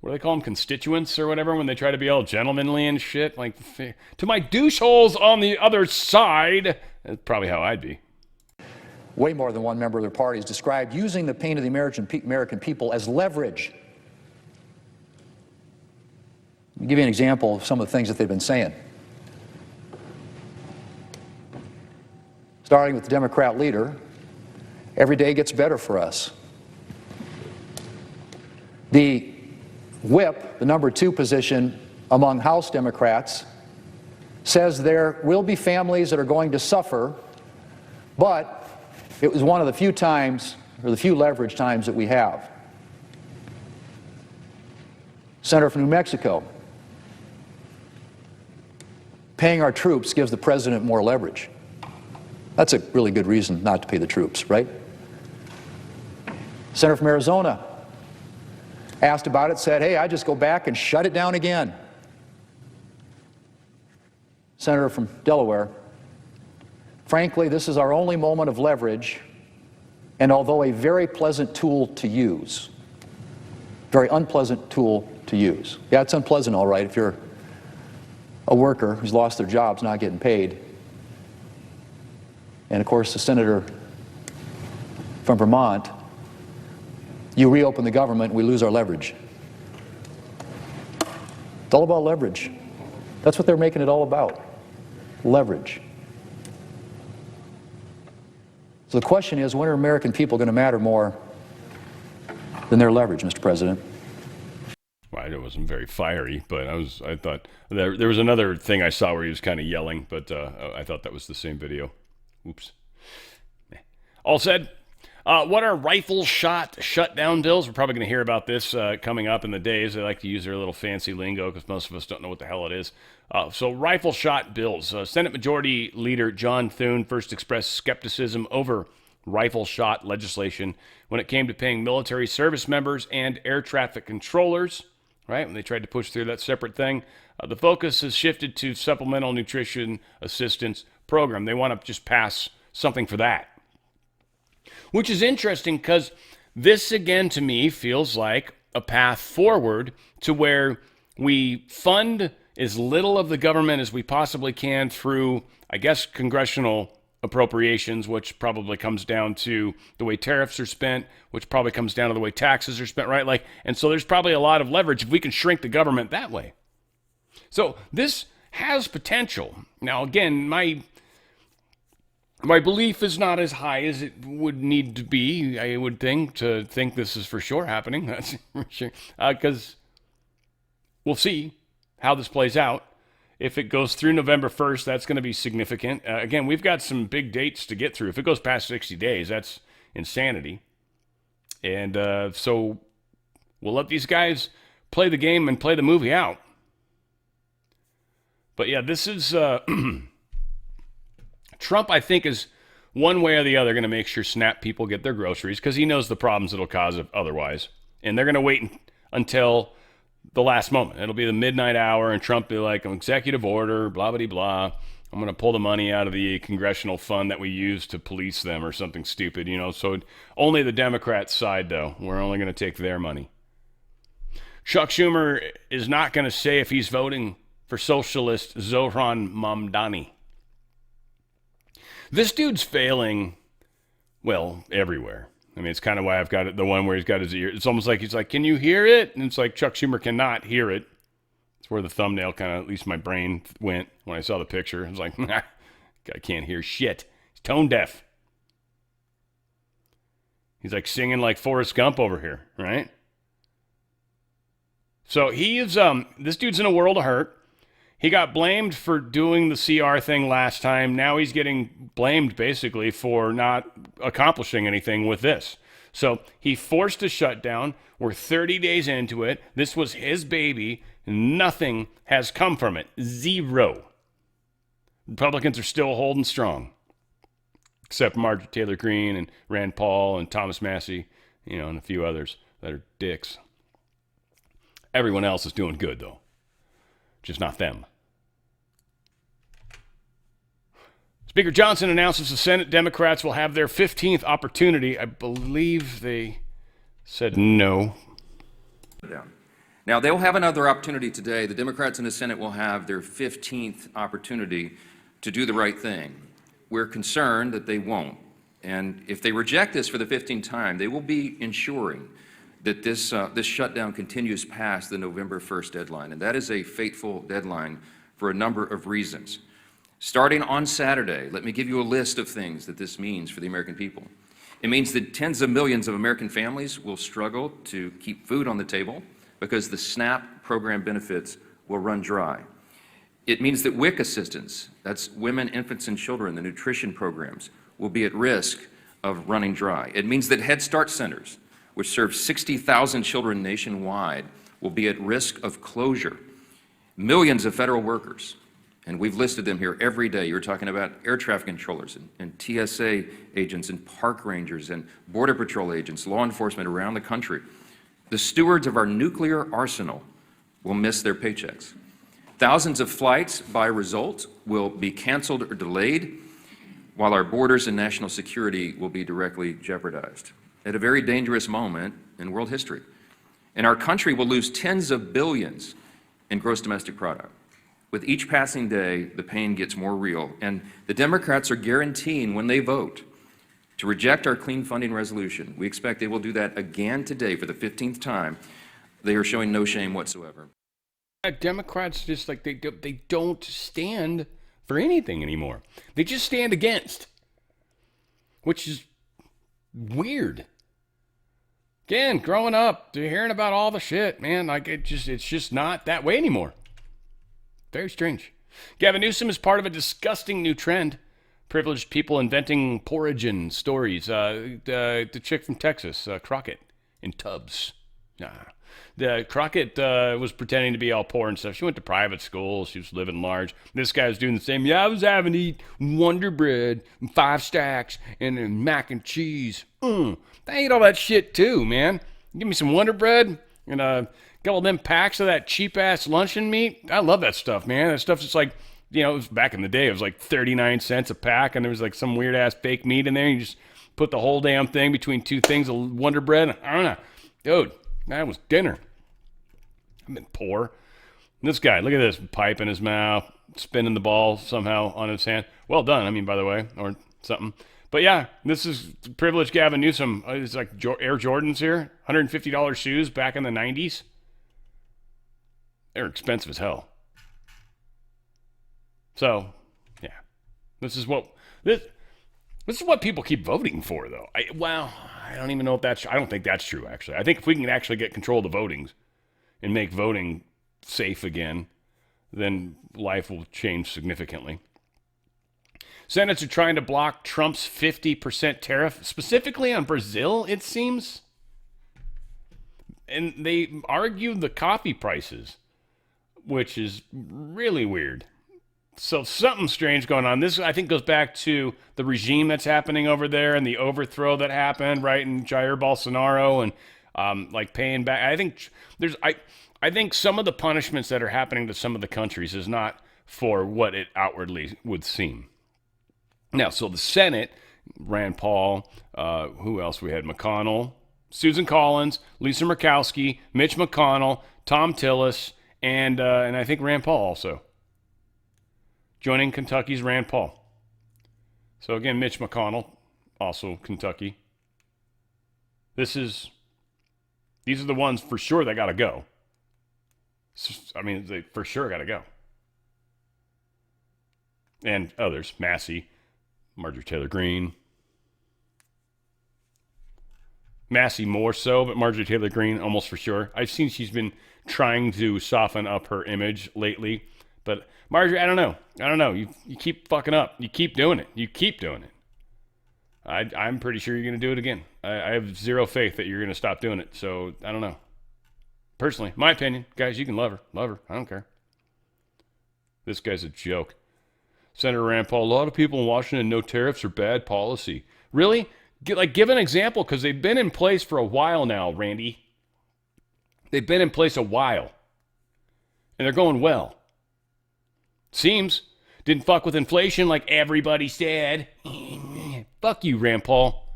what do they call them, constituents or whatever, when they try to be all gentlemanly and shit. Like, to my doucheholes on the other side. That's probably how I'd be. Way more than one member of their party has described using the pain of the American people as leverage. I'll give you an example of some of the things that they've been saying. Starting with the Democrat leader, every day gets better for us. The whip, the number 2 position among House Democrats, says there will be families that are going to suffer, but it was one of the few times, or the few leverage times that we have. Senator from New Mexico, paying our troops gives the president more leverage. That's a really good reason not to pay the troops, right? Senator from Arizona asked about it, said, hey, I just go back and shut it down again. Senator from Delaware, frankly, this is our only moment of leverage, and although a very pleasant tool to use, very unpleasant tool to use. Yeah, it's unpleasant, all right, if you're a worker who's lost their job's not getting paid. And of course, the senator from Vermont, you reopen the government, we lose our leverage. It's all about leverage. That's what they're making it all about, leverage. So the question is, when are American people going to matter more than their leverage, Mr. President? Well, it wasn't very fiery, but I thought there was another thing I saw where he was kind of yelling, but I thought that was the same video. Oops. All said, what are rifle shot shutdown bills? We're probably going to hear about this coming up in the days. They like to use their little fancy lingo because most of us don't know what the hell it is. So rifle shot bills. Senate Majority Leader John Thune first expressed skepticism over rifle shot legislation when it came to paying military service members and air traffic controllers, right? When they tried to push through that separate thing. The focus has shifted to supplemental nutrition assistance program. They want to just pass something for that. Which is interesting because this, again, to me, feels like a path forward to where we fund as little of the government as we possibly can through, I guess, congressional appropriations, which probably comes down to the way tariffs are spent, which probably comes down to the way taxes are spent, right? And so there's probably a lot of leverage if we can shrink the government that way. So this has potential. Now, again, my belief is not as high as it would need to be, I would think, to think this is for sure happening. That's for sure. Because we'll see how this plays out. If it goes through November 1st, that's going to be significant. Again, we've got some big dates to get through. If it goes past 60 days, that's insanity. And so we'll let these guys play the game and play the movie out. But yeah, this is... Trump, I think, is one way or the other going to make sure SNAP people get their groceries because he knows the problems it'll cause otherwise. And they're going to wait until the last moment. It'll be the midnight hour, and Trump will be like, an executive order, blah, blah, blah. I'm going to pull the money out of the congressional fund that we use to police them or something stupid, So only the Democrats' side, though. We're only going to take their money. Chuck Schumer is not going to say if he's voting for socialist Zohran Mamdani. This dude's failing, well, everywhere. I mean, it's kind of why I've got it, the one where he's got his ear. It's almost like he's like, can you hear it? And it's like Chuck Schumer cannot hear it. It's where the thumbnail kind of, at least my brain went when I saw the picture. I was like, nah, guy can't hear shit. He's tone deaf. He's like singing like Forrest Gump over here, right? So he is, this dude's in a world of hurt. He got blamed for doing the CR thing last time. Now he's getting blamed basically for not accomplishing anything with this. So he forced a shutdown. We're 30 days into it. This was his baby. Nothing has come from it. Zero. Republicans are still holding strong. Except Marjorie Taylor Greene and Rand Paul and Thomas Massey, and a few others that are dicks. Everyone else is doing good, though. Just not them. Speaker Johnson announces the Senate Democrats will have their 15th opportunity. I believe they said no. Now, they'll have another opportunity today. The Democrats in the Senate will have their 15th opportunity to do the right thing. We're concerned that they won't. And if they reject this for the 15th time, they will be ensuring that this shutdown continues past the November 1st deadline. And that is a fateful deadline for a number of reasons. Starting on Saturday, let me give you a list of things that this means for the American people. It means that tens of millions of American families will struggle to keep food on the table because the SNAP program benefits will run dry. It means that WIC assistance, that's women, infants, and children, the nutrition programs, will be at risk of running dry. It means that Head Start centers, which serve 60,000 children nationwide, will be at risk of closure. Millions of federal workers, and we've listed them here every day. You're talking about air traffic controllers and TSA agents and park rangers and Border Patrol agents, law enforcement around the country. The stewards of our nuclear arsenal will miss their paychecks. Thousands of flights, by result, will be canceled or delayed, while our borders and national security will be directly jeopardized at a very dangerous moment in world history. And our country will lose tens of billions in gross domestic product. With each passing day, the pain gets more real, and the Democrats are guaranteeing when they vote to reject our clean funding resolution. We expect they will do that again today for the 15th time. They are showing no shame whatsoever. Democrats just like they don't stand for anything anymore. They just stand against, which is weird. Again, growing up, they're hearing about all the shit, man. Like it's just not that way anymore. Very strange. Gavin Newsom is part of a disgusting new trend. Privileged people inventing porridge and stories. The chick from Texas, Crockett, in tubs. The Crockett was pretending to be all poor and stuff. She went to private school. She was living large. This guy was doing the same. Yeah, I was having to eat Wonder Bread and 5 stacks and then mac and cheese. I ate all that shit too, man. Give me some Wonder Bread and a couple of them packs of that cheap-ass luncheon meat. I love that stuff, man. That stuff's just like, it was back in the day. It was like 39 cents a pack, and there was like some weird-ass fake meat in there. You just put the whole damn thing between 2 things of Wonder Bread. I don't know. Dude, that was dinner. I've been poor. This guy, look at this pipe in his mouth, spinning the ball somehow on his hand. Well done, by the way, or something. But yeah, this is privileged Gavin Newsom. It's like Air Jordans here, $150 shoes back in the 90s. They're expensive as hell. So, yeah, this is what people keep voting for, though. I don't even know if that's. I don't think that's true. Actually, I think if we can actually get control of the votings and make voting safe again, then life will change significantly. Senates are trying to block Trump's 50% tariff, specifically on Brazil, it seems. And they argue the coffee prices, which is really weird. So something strange going on. This, I think, goes back to the regime that's happening over there and the overthrow that happened, right, in Jair Bolsonaro and like paying back. I think some of the punishments that are happening to some of the countries is not for what it outwardly would seem. Now, so the Senate, Rand Paul, who else we had? McConnell, Susan Collins, Lisa Murkowski, Mitch McConnell, Tom Tillis, and I think Rand Paul also. Joining Kentucky's Rand Paul. So again, Mitch McConnell, also Kentucky. These are the ones for sure that got to go. They for sure got to go. And others, Massey, Marjorie Taylor Greene. Massey more so, but Marjorie Taylor Greene almost for sure. I've seen she's been trying to soften up her image lately. But Marjorie, I don't know. You keep fucking up. You keep doing it. I'm pretty sure you're going to do it again. I have zero faith that you're going to stop doing it. So I don't know. Personally, my opinion, guys, you can love her. I don't care. This guy's a joke. Senator Rand Paul, a lot of people in Washington know tariffs are bad policy. Really? Give an example, because they've been in place for a while now, Randy. They've been in place a while. And they're going well. Seems. Didn't fuck with inflation like everybody said. Fuck you, Rand Paul.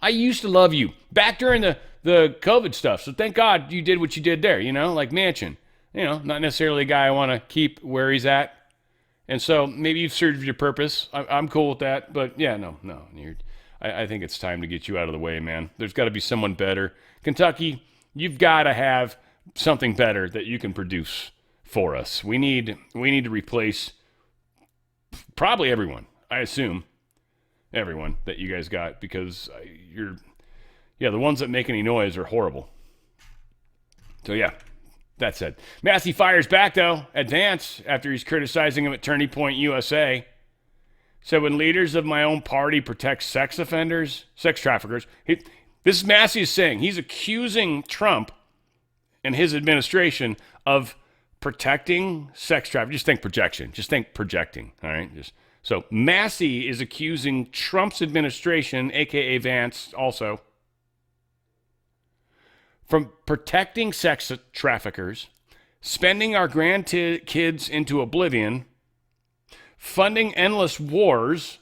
I used to love you back during the COVID stuff. So thank God you did what you did there, like Manchin. Not necessarily a guy I want to keep where he's at. And so maybe you've served your purpose. I'm cool with that. But yeah, no. I think it's time to get you out of the way, man. There's got to be someone better. Kentucky, you've got to have something better that you can produce for us. We need to replace probably everyone. I assume everyone that you guys got, because the ones that make any noise are horrible. So yeah, that said, Massey fires back though at Vance after he's criticizing him at Turning Point USA. So when leaders of my own party protect sex traffickers, this is Massey is saying he's accusing Trump and his administration of protecting sex traffickers. Just think projection. Just think projecting. All right. So Massey is accusing Trump's administration, aka Vance, also from protecting sex traffickers, spending our grandkids into oblivion, funding endless wars,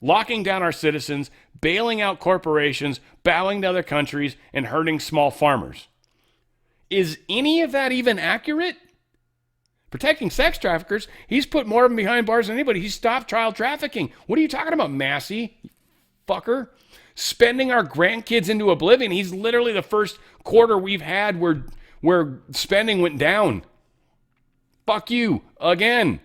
locking down our citizens, bailing out corporations, bowing to other countries, and hurting small farmers. Is any of that even accurate? Protecting sex traffickers, he's put more of them behind bars than anybody. He stopped child trafficking. What are you talking about, Massey? Fucker. Spending our grandkids into oblivion. He's literally the first quarter we've had where spending went down. Fuck you. Again.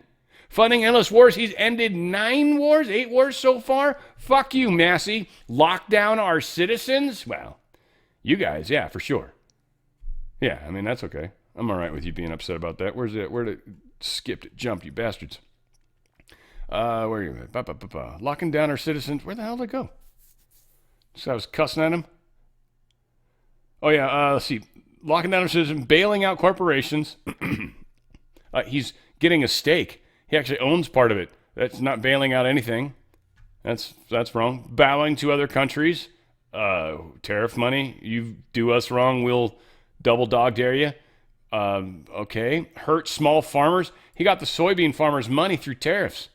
Funding endless wars. He's ended 8 wars so far. Fuck you, Massey. Lock down our citizens? Well, you guys, yeah, for sure. Yeah, I mean, that's okay. I'm all right with you being upset about that. Where'd it skipped it? Jump, you bastards. Where are you? Locking down our citizens. Where the hell did it go? So I was cussing at him. Oh, yeah, let's see. Locking down our citizens, bailing out corporations. He's getting a stake. He actually owns part of it. That's not bailing out anything. That's wrong. Bowing to other countries. Tariff money. You do us wrong, we'll double dog dare you. Okay. Hurt small farmers. He got the soybean farmers money through tariffs.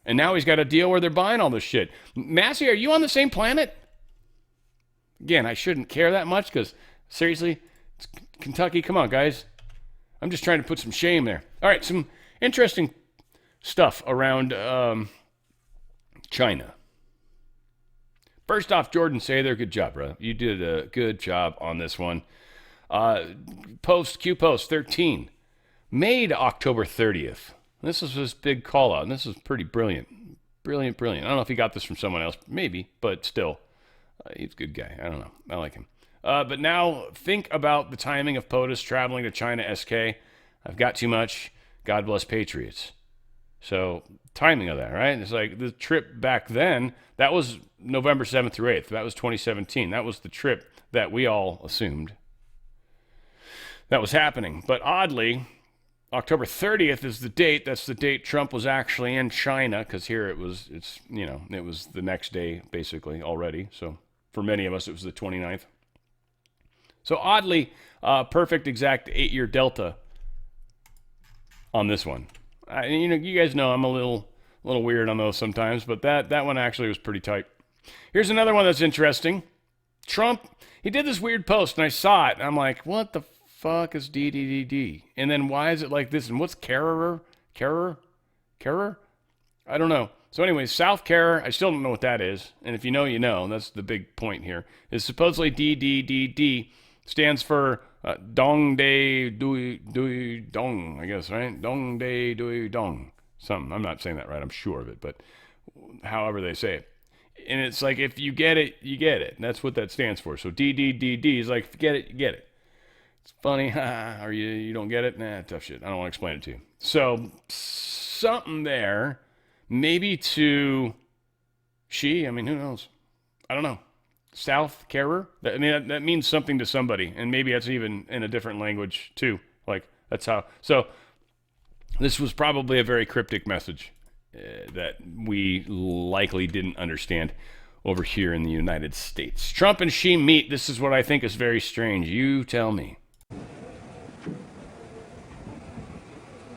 And now he's got a deal where they're buying all this shit. Massey, are you on the same planet? Again, I shouldn't care that much because, seriously, it's Kentucky. Come on, guys. I'm just trying to put some shame there. All right, some interesting stuff around China. First off, Jordan Sather, good job, bro. You did a good job on this one. Post 13, made October 30th. This is his big call out, and this is pretty brilliant. Brilliant. I don't know if he got this from someone else, maybe, but still, he's a good guy. I don't know. I like him. But now think about the timing of POTUS traveling to China SK. I've got too much. God bless Patriots. So timing of that, right? It's like the trip back then, that was November 7th through 8th. That was 2017. That was the trip that we all assumed that was happening. But oddly, October 30th is the date. That's the date Trump was actually in China, because here it was the next day basically already. So for many of us, it was the 29th. So oddly, perfect exact 8-year delta on this one. You guys know I'm a little weird on those sometimes, but that one actually was pretty tight. Here's another one that's interesting. Trump, he did this weird post, and I saw it, and I'm like, what the fuck is DDDD? And then why is it like this? And what's Carer? I don't know. So anyways, South Carer, I still don't know what that is. And if you know, you know. That's the big point here. Is supposedly DDDD stands for Dong Day Dui Dong, I guess, right? Dong Day Dui Dong. Something. I'm not saying that right. I'm sure of it, but however they say it. And it's like, if you get it, you get it. And that's what that stands for. So DDDD is like, if you get it, you get it. It's funny, or you don't get it? Nah, tough shit. I don't want to explain it to you. So something there, maybe to she, I mean, who knows? I don't know. South Carer? I mean, that means something to somebody, and maybe that's even in a different language too. Like, that's how. So this was probably a very cryptic message that we likely didn't understand over here in the United States. Trump and Xi meet. This is what I think is very strange. You tell me.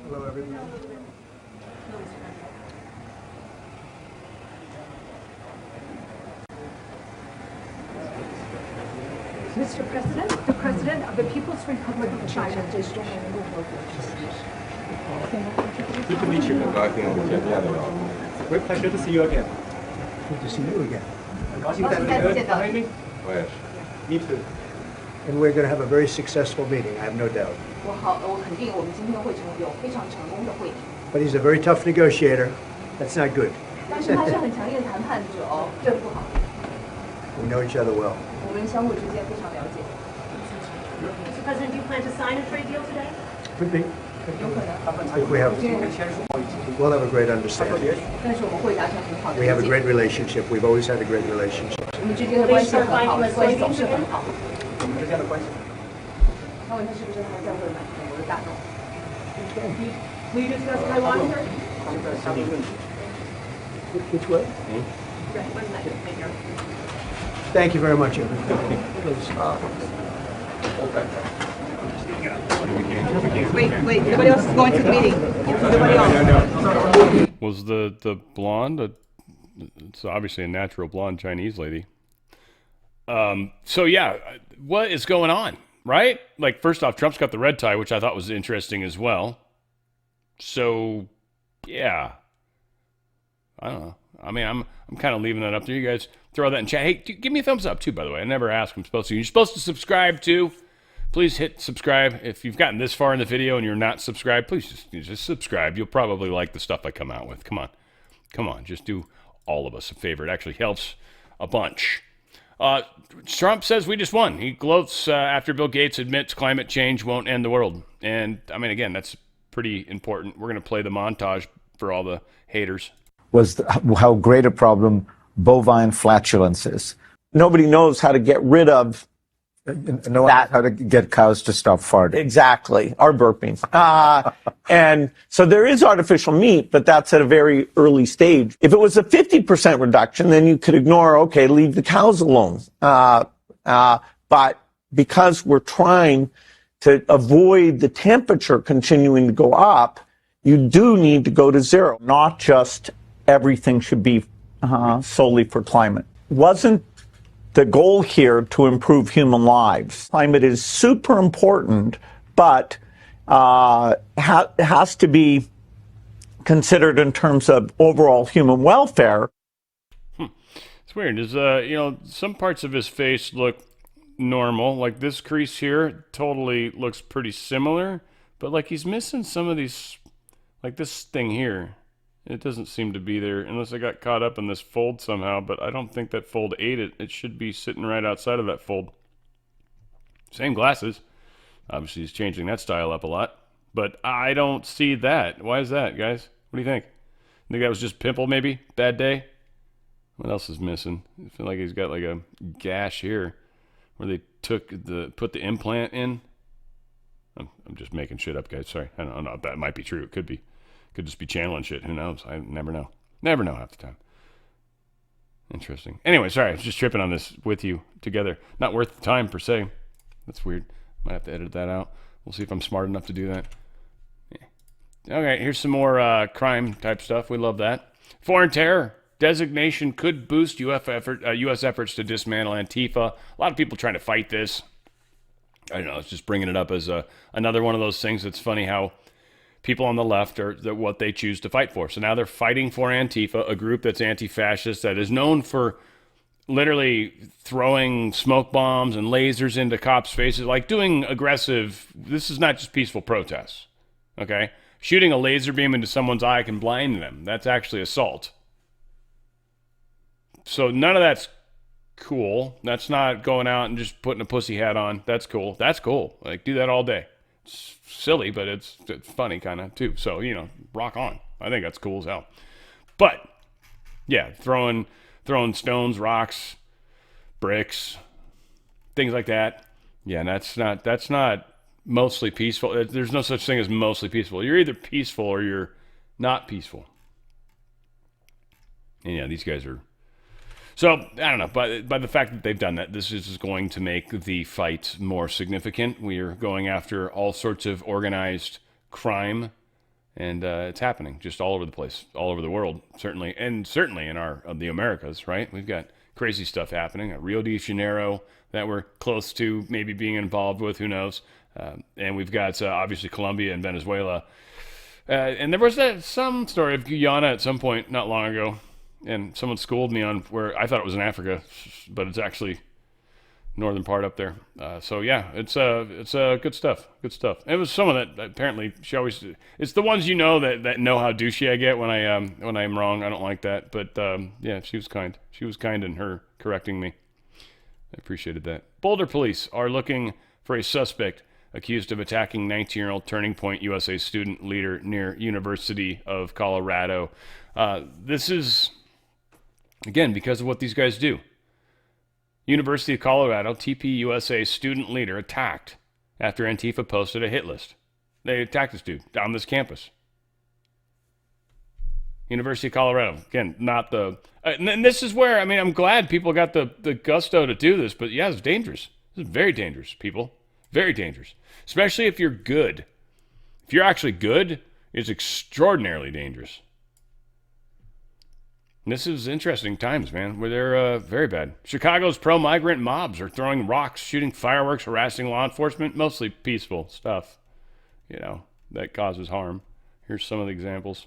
Hello, everyone. Mr. President, the President of the People's Republic of China. Good to meet you. Great pleasure to see you again. Good to see you again. Behind me? Me too. And we're going to have a very successful meeting, I have no doubt. But he's a very tough negotiator. That's not good. We know each other well. Mr. President, do you plan to sign a trade deal today? Could be. I think we'll have a great understanding. We have a great relationship. We've always had a great relationship. Will you discuss Taiwan, sir? Which way? Thank you very much, everybody. Wait, nobody else is going to the meeting. Nobody else. Was the blonde? It's obviously a natural blonde Chinese lady. So yeah, what is going on, right? Like, first off, Trump's got the red tie, which I thought was interesting as well. So, yeah. I don't know. I mean, I'm kind of leaving that up to you guys. Throw that in chat. Hey, give me a thumbs up too, by the way. I never ask. I'm supposed to. You're supposed to subscribe too. Please hit subscribe. If you've gotten this far in the video and you're not subscribed, please just subscribe. You'll probably like the stuff I come out with. Come on. Just do all of us a favor. It actually helps a bunch. Trump says we just won. He gloats after Bill Gates admits climate change won't end the world. And, I mean, again, that's pretty important. We're going to play the montage for all the haters. Was how great a problem bovine flatulence is. Nobody knows how to get rid of No one knows how to get cows to stop farting. exactly or burping. And so there is artificial meat, but that's at a very early stage. If it was a 50% reduction, then you could ignore, okay, leave the cows alone. But because we're trying to avoid the temperature continuing to go up, you do need to go to zero. Not just everything should be solely for climate. Wasn't the goal here to improve human lives? Climate is super important, but has to be considered in terms of overall human welfare. It's weird. Is some parts of his face look normal. Like this crease here totally looks pretty similar, but like he's missing some of these, like this thing here. It doesn't seem to be there unless I got caught up in this fold somehow, but I don't think that fold ate it. It should be sitting right outside of that fold. Same glasses. Obviously, he's changing that style up a lot, but I don't see that. Why is that, guys? What do you think? Think that was just pimple, maybe? Bad day? What else is missing? I feel like he's got like a gash here where they put the implant in. I'm just making shit up, guys. Sorry. I don't know. That might be true. It could be. Could just be channeling shit. Who knows? I never know. Never know half the time. Interesting. Anyway, sorry. I was just tripping on this with you together. Not worth the time per se. That's weird. Might have to edit that out. We'll see if I'm smart enough to do that. Yeah. Okay, here's some more crime type stuff. We love that. Foreign terror designation could boost U.S. efforts to dismantle Antifa. A lot of people trying to fight this. I don't know. It's just bringing it up as another one of those things. It's funny how people on the left are what they choose to fight for. So now they're fighting for Antifa, a group that's anti-fascist, that is known for literally throwing smoke bombs and lasers into cops' faces, like doing aggressive. This is not just peaceful protests, okay? Shooting a laser beam into someone's eye can blind them. That's actually assault. So none of that's cool. That's not going out and just putting a pussy hat on. That's cool. That's cool. Like, do that all day. It's silly, but it's funny kind of too. So, rock on. I think that's cool as hell. But yeah, throwing stones, rocks, bricks, things like that. Yeah, that's not mostly peaceful. There's no such thing as mostly peaceful. You're either peaceful or you're not peaceful. And yeah, these guys are. So, I don't know, but by the fact that they've done that, this is going to make the fight more significant. We are going after all sorts of organized crime, and it's happening just all over the place, all over the world, certainly in the Americas, right? We've got crazy stuff happening at Rio de Janeiro that we're close to maybe being involved with, who knows? And we've got, obviously, Colombia and Venezuela. And there was some story of Guyana at some point not long ago. And someone schooled me on where I thought it was in Africa, but it's actually northern part up there. So yeah, it's good stuff. Good stuff. It was someone that apparently she always. It's the ones that know how douchey I get when I'm wrong. I don't like that. But yeah, she was kind. She was kind in her correcting me. I appreciated that. Boulder police are looking for a suspect accused of attacking 19-year-old Turning Point USA student leader near University of Colorado. This is. Again, because of what these guys do. University of Colorado, TPUSA student leader attacked after Antifa posted a hit list. They attacked this dude on this campus. University of Colorado. Again, not the... and this is where, I'm glad people got the gusto to do this, but yeah, it's dangerous. This is very dangerous, people. Very dangerous. Especially if you're good. If you're actually good, it's extraordinarily dangerous. This is interesting times, man, where they're very bad. Chicago's pro-migrant mobs are throwing rocks, shooting fireworks, harassing law enforcement, mostly peaceful stuff, that causes harm Here's some of the examples.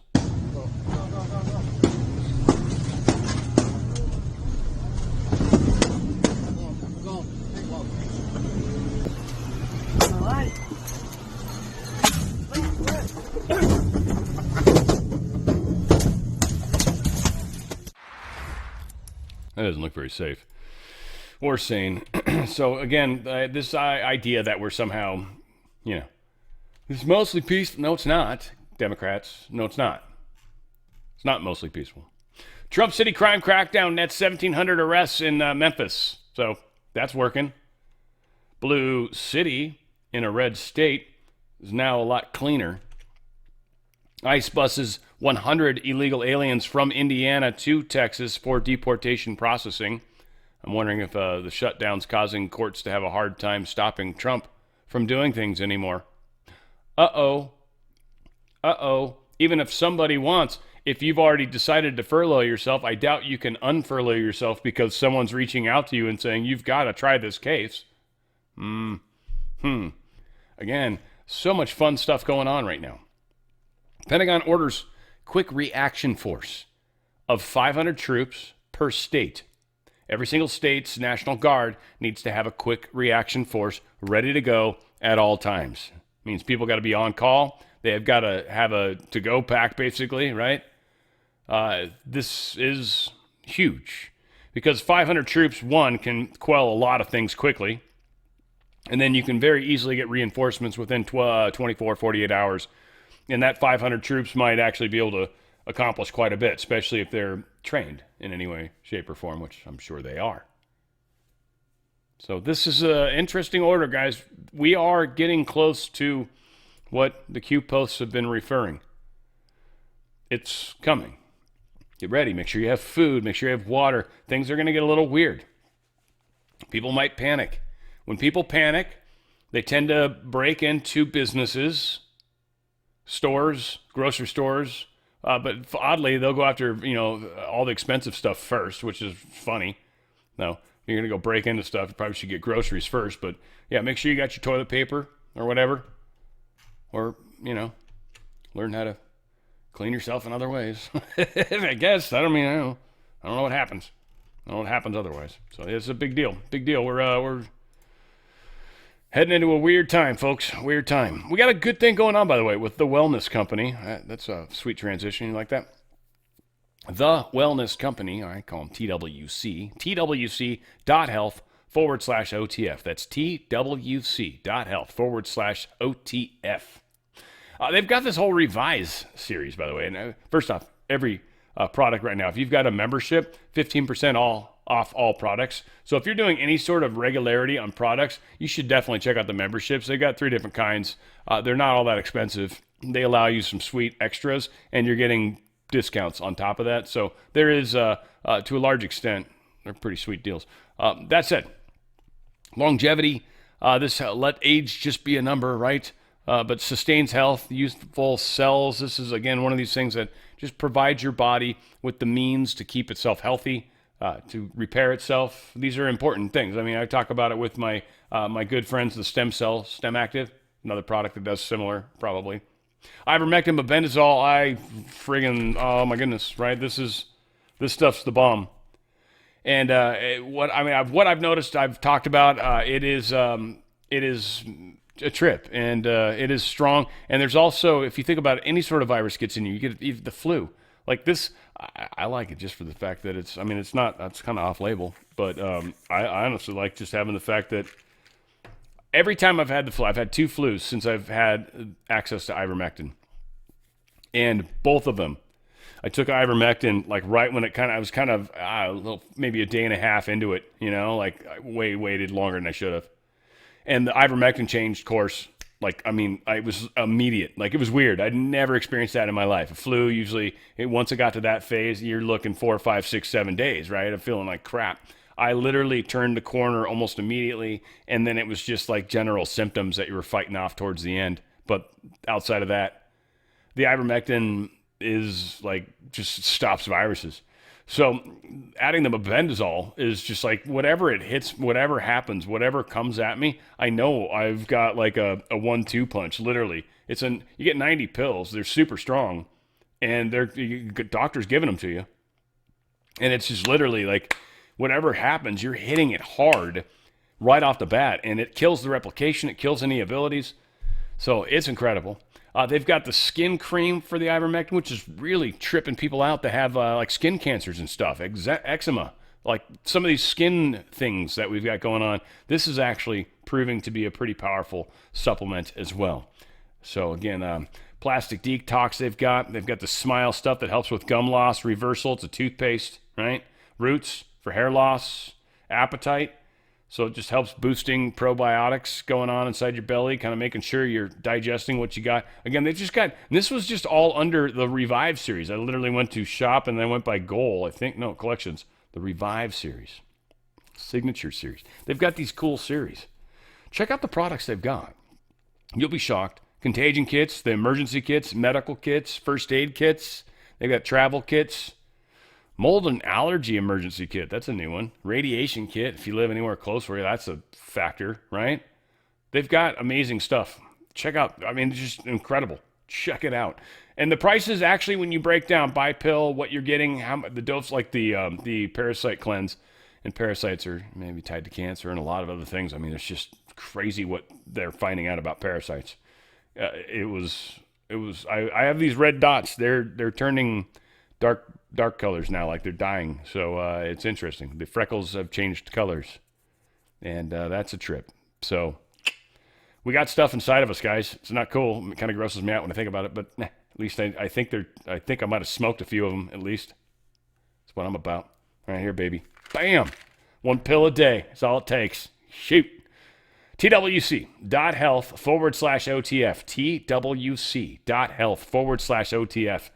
That doesn't look very safe or sane. So again, this idea that we're somehow, it's mostly peaceful. No, it's not. Democrats, no, it's not. It's not mostly peaceful. Trump City crime crackdown nets 1,700 arrests in Memphis. So that's working. Blue City in a red state is now a lot cleaner. ICE buses 100 illegal aliens from Indiana to Texas for deportation processing. I'm wondering if the shutdown's causing courts to have a hard time stopping Trump from doing things anymore. Uh-oh. Even if somebody wants, if you've already decided to furlough yourself, I doubt you can unfurlough yourself because someone's reaching out to you and saying, you've got to try this case. Again, so much fun stuff going on right now. Pentagon orders quick reaction force of 500 troops per state. Every single state's National Guard needs to have a quick reaction force ready to go at all times. Means people got to be on call. They have got to have a to-go pack, basically, right? This is huge because 500 troops, one, can quell a lot of things quickly, and then you can very easily get reinforcements within 24, 48 hours. And that 500 troops might actually be able to accomplish quite a bit, especially if they're trained in any way, shape, or form, which I'm sure they are. So this is an interesting order, guys. We are getting close to what the Q posts have been referring. It's coming. Get ready. Make sure you have food. Make sure you have water. Things are going to get a little weird. People might panic. When people panic, they tend to break into businesses, stores, grocery stores, but oddly, they'll go after, all the expensive stuff first, which is funny. No, you're going to go break into stuff. You probably should get groceries first, but yeah, make sure you got your toilet paper or whatever, or, learn how to clean yourself in other ways. I guess. I don't know what happens. I don't know what happens otherwise. So it's a big deal. Big deal. We're heading into a weird time, folks. Weird time. We got a good thing going on, by the way, with the Wellness Company. That's a sweet transition. You like that? The Wellness Company, I call them TWC, twc.health/OTF. That's twc.health/OTF. They've got this whole Revise series, by the way. And first off, every product right now, if you've got a membership, 15% off all products. So if you're doing any sort of regularity on products, you should definitely check out the memberships. They've got 3 different kinds. They're not all that expensive. They allow you some sweet extras, and you're getting discounts on top of that. So there is, to a large extent, they're pretty sweet deals. That said, longevity, let age just be a number, right? But sustains health, youthful cells. This is, again, one of these things that just provides your body with the means to keep itself healthy, to repair itself. These are important things. I mean, I talk about it with my good friends, the Stem Active, another product that does similar, probably. Ivermectin, bebendazole, oh my goodness, right? This stuff's the bomb. And what I've noticed, I've talked about, it is a trip, and it is strong. And there's also, if you think about it, any sort of virus gets in you, you get the flu. Like this, I like it just for the fact that it's kind of off-label, but I honestly like just having the fact that every time I've had the flu, I've had 2 flus since I've had access to ivermectin. And both of them, I took ivermectin like right when I was maybe a day and a half into it, like I waited longer than I should have. And the ivermectin changed course. It was immediate. Like, it was weird. I'd never experienced that in my life. A flu, usually, once it got to that phase, you're looking 4, 5, 6, 7 days, right? I'm feeling like crap. I literally turned the corner almost immediately, and then it was just like general symptoms that you were fighting off towards the end. But outside of that, the ivermectin is like just stops viruses. So adding the mebendazole is just like whatever it hits, whatever happens, whatever comes at me, I know I've got like a 1-2 punch, literally. You get 90 pills. They're super strong, and doctor's giving them to you. And it's just literally like whatever happens, you're hitting it hard right off the bat, and it kills the replication. It kills any abilities. So it's incredible. They've got the skin cream for the ivermectin, which is really tripping people out that have like skin cancers and stuff, eczema, like some of these skin things that we've got going on. This is actually proving to be a pretty powerful supplement as well. So again, plastic detox they've got the Smile stuff that helps with gum loss reversal. It's a toothpaste, right? Roots for hair loss, appetite. So it just helps boosting probiotics going on inside your belly, kind of making sure you're digesting what you got. Again, this was just all under the Revive series. I literally went to shop and then went by goal, collections. The Revive series, signature series. They've got these cool series. Check out the products they've got. You'll be shocked. Contagion kits, the emergency kits, medical kits, first aid kits. They've got travel kits. Mold and allergy emergency kit. That's a new one. Radiation kit. If you live anywhere close for you, that's a factor, right? They've got amazing stuff. Check out. I mean, it's just incredible. Check it out. And the prices actually, when you break down by pill, what you're getting, the dose, like the parasite cleanse, and parasites are maybe tied to cancer and a lot of other things. I mean, it's just crazy what they're finding out about parasites. I have these red dots. They're turning dark colors now, like they're dying. So it's interesting. The freckles have changed colors, and that's a trip. So we got stuff inside of us, guys. It's not cool. It kind of grosses me out when I think about it, but at least I think I might have smoked a few of them, at least. That's what I'm about. Right here, baby. Bam! 1 pill a day. That's all it takes. Shoot. TWC.health/OTF. TWC.health/OTF.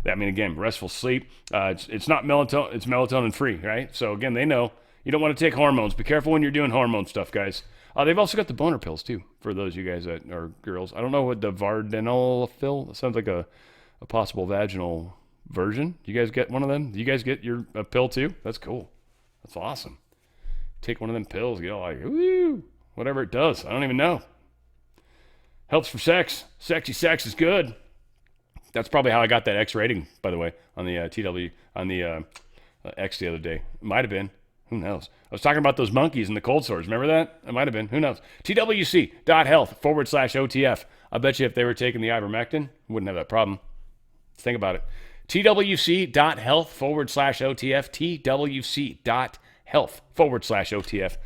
I mean, again, restful sleep. It's not melatonin. It's melatonin free, right? So again, they know you don't want to take hormones. Be careful when you're doing hormone stuff, guys. They've also got the boner pills too for those of you guys that are girls. I don't know what the vardenafil. It sounds like a possible vaginal version. You guys get one of them? Do you guys get a pill too? That's cool. That's awesome. Take one of them pills, get all like, woo, whatever it does. I don't even know. Helps for sex. Sexy sex is good. That's probably how I got that X rating, by the way, on the X the other day. It might have been. Who knows? I was talking about those monkeys and the cold sores. Remember that? It might have been. Who knows? TWC.health/OTF. I bet you if they were taking the ivermectin, wouldn't have that problem. Let's think about it. TWC.health/OTF. TWC.health/OTF.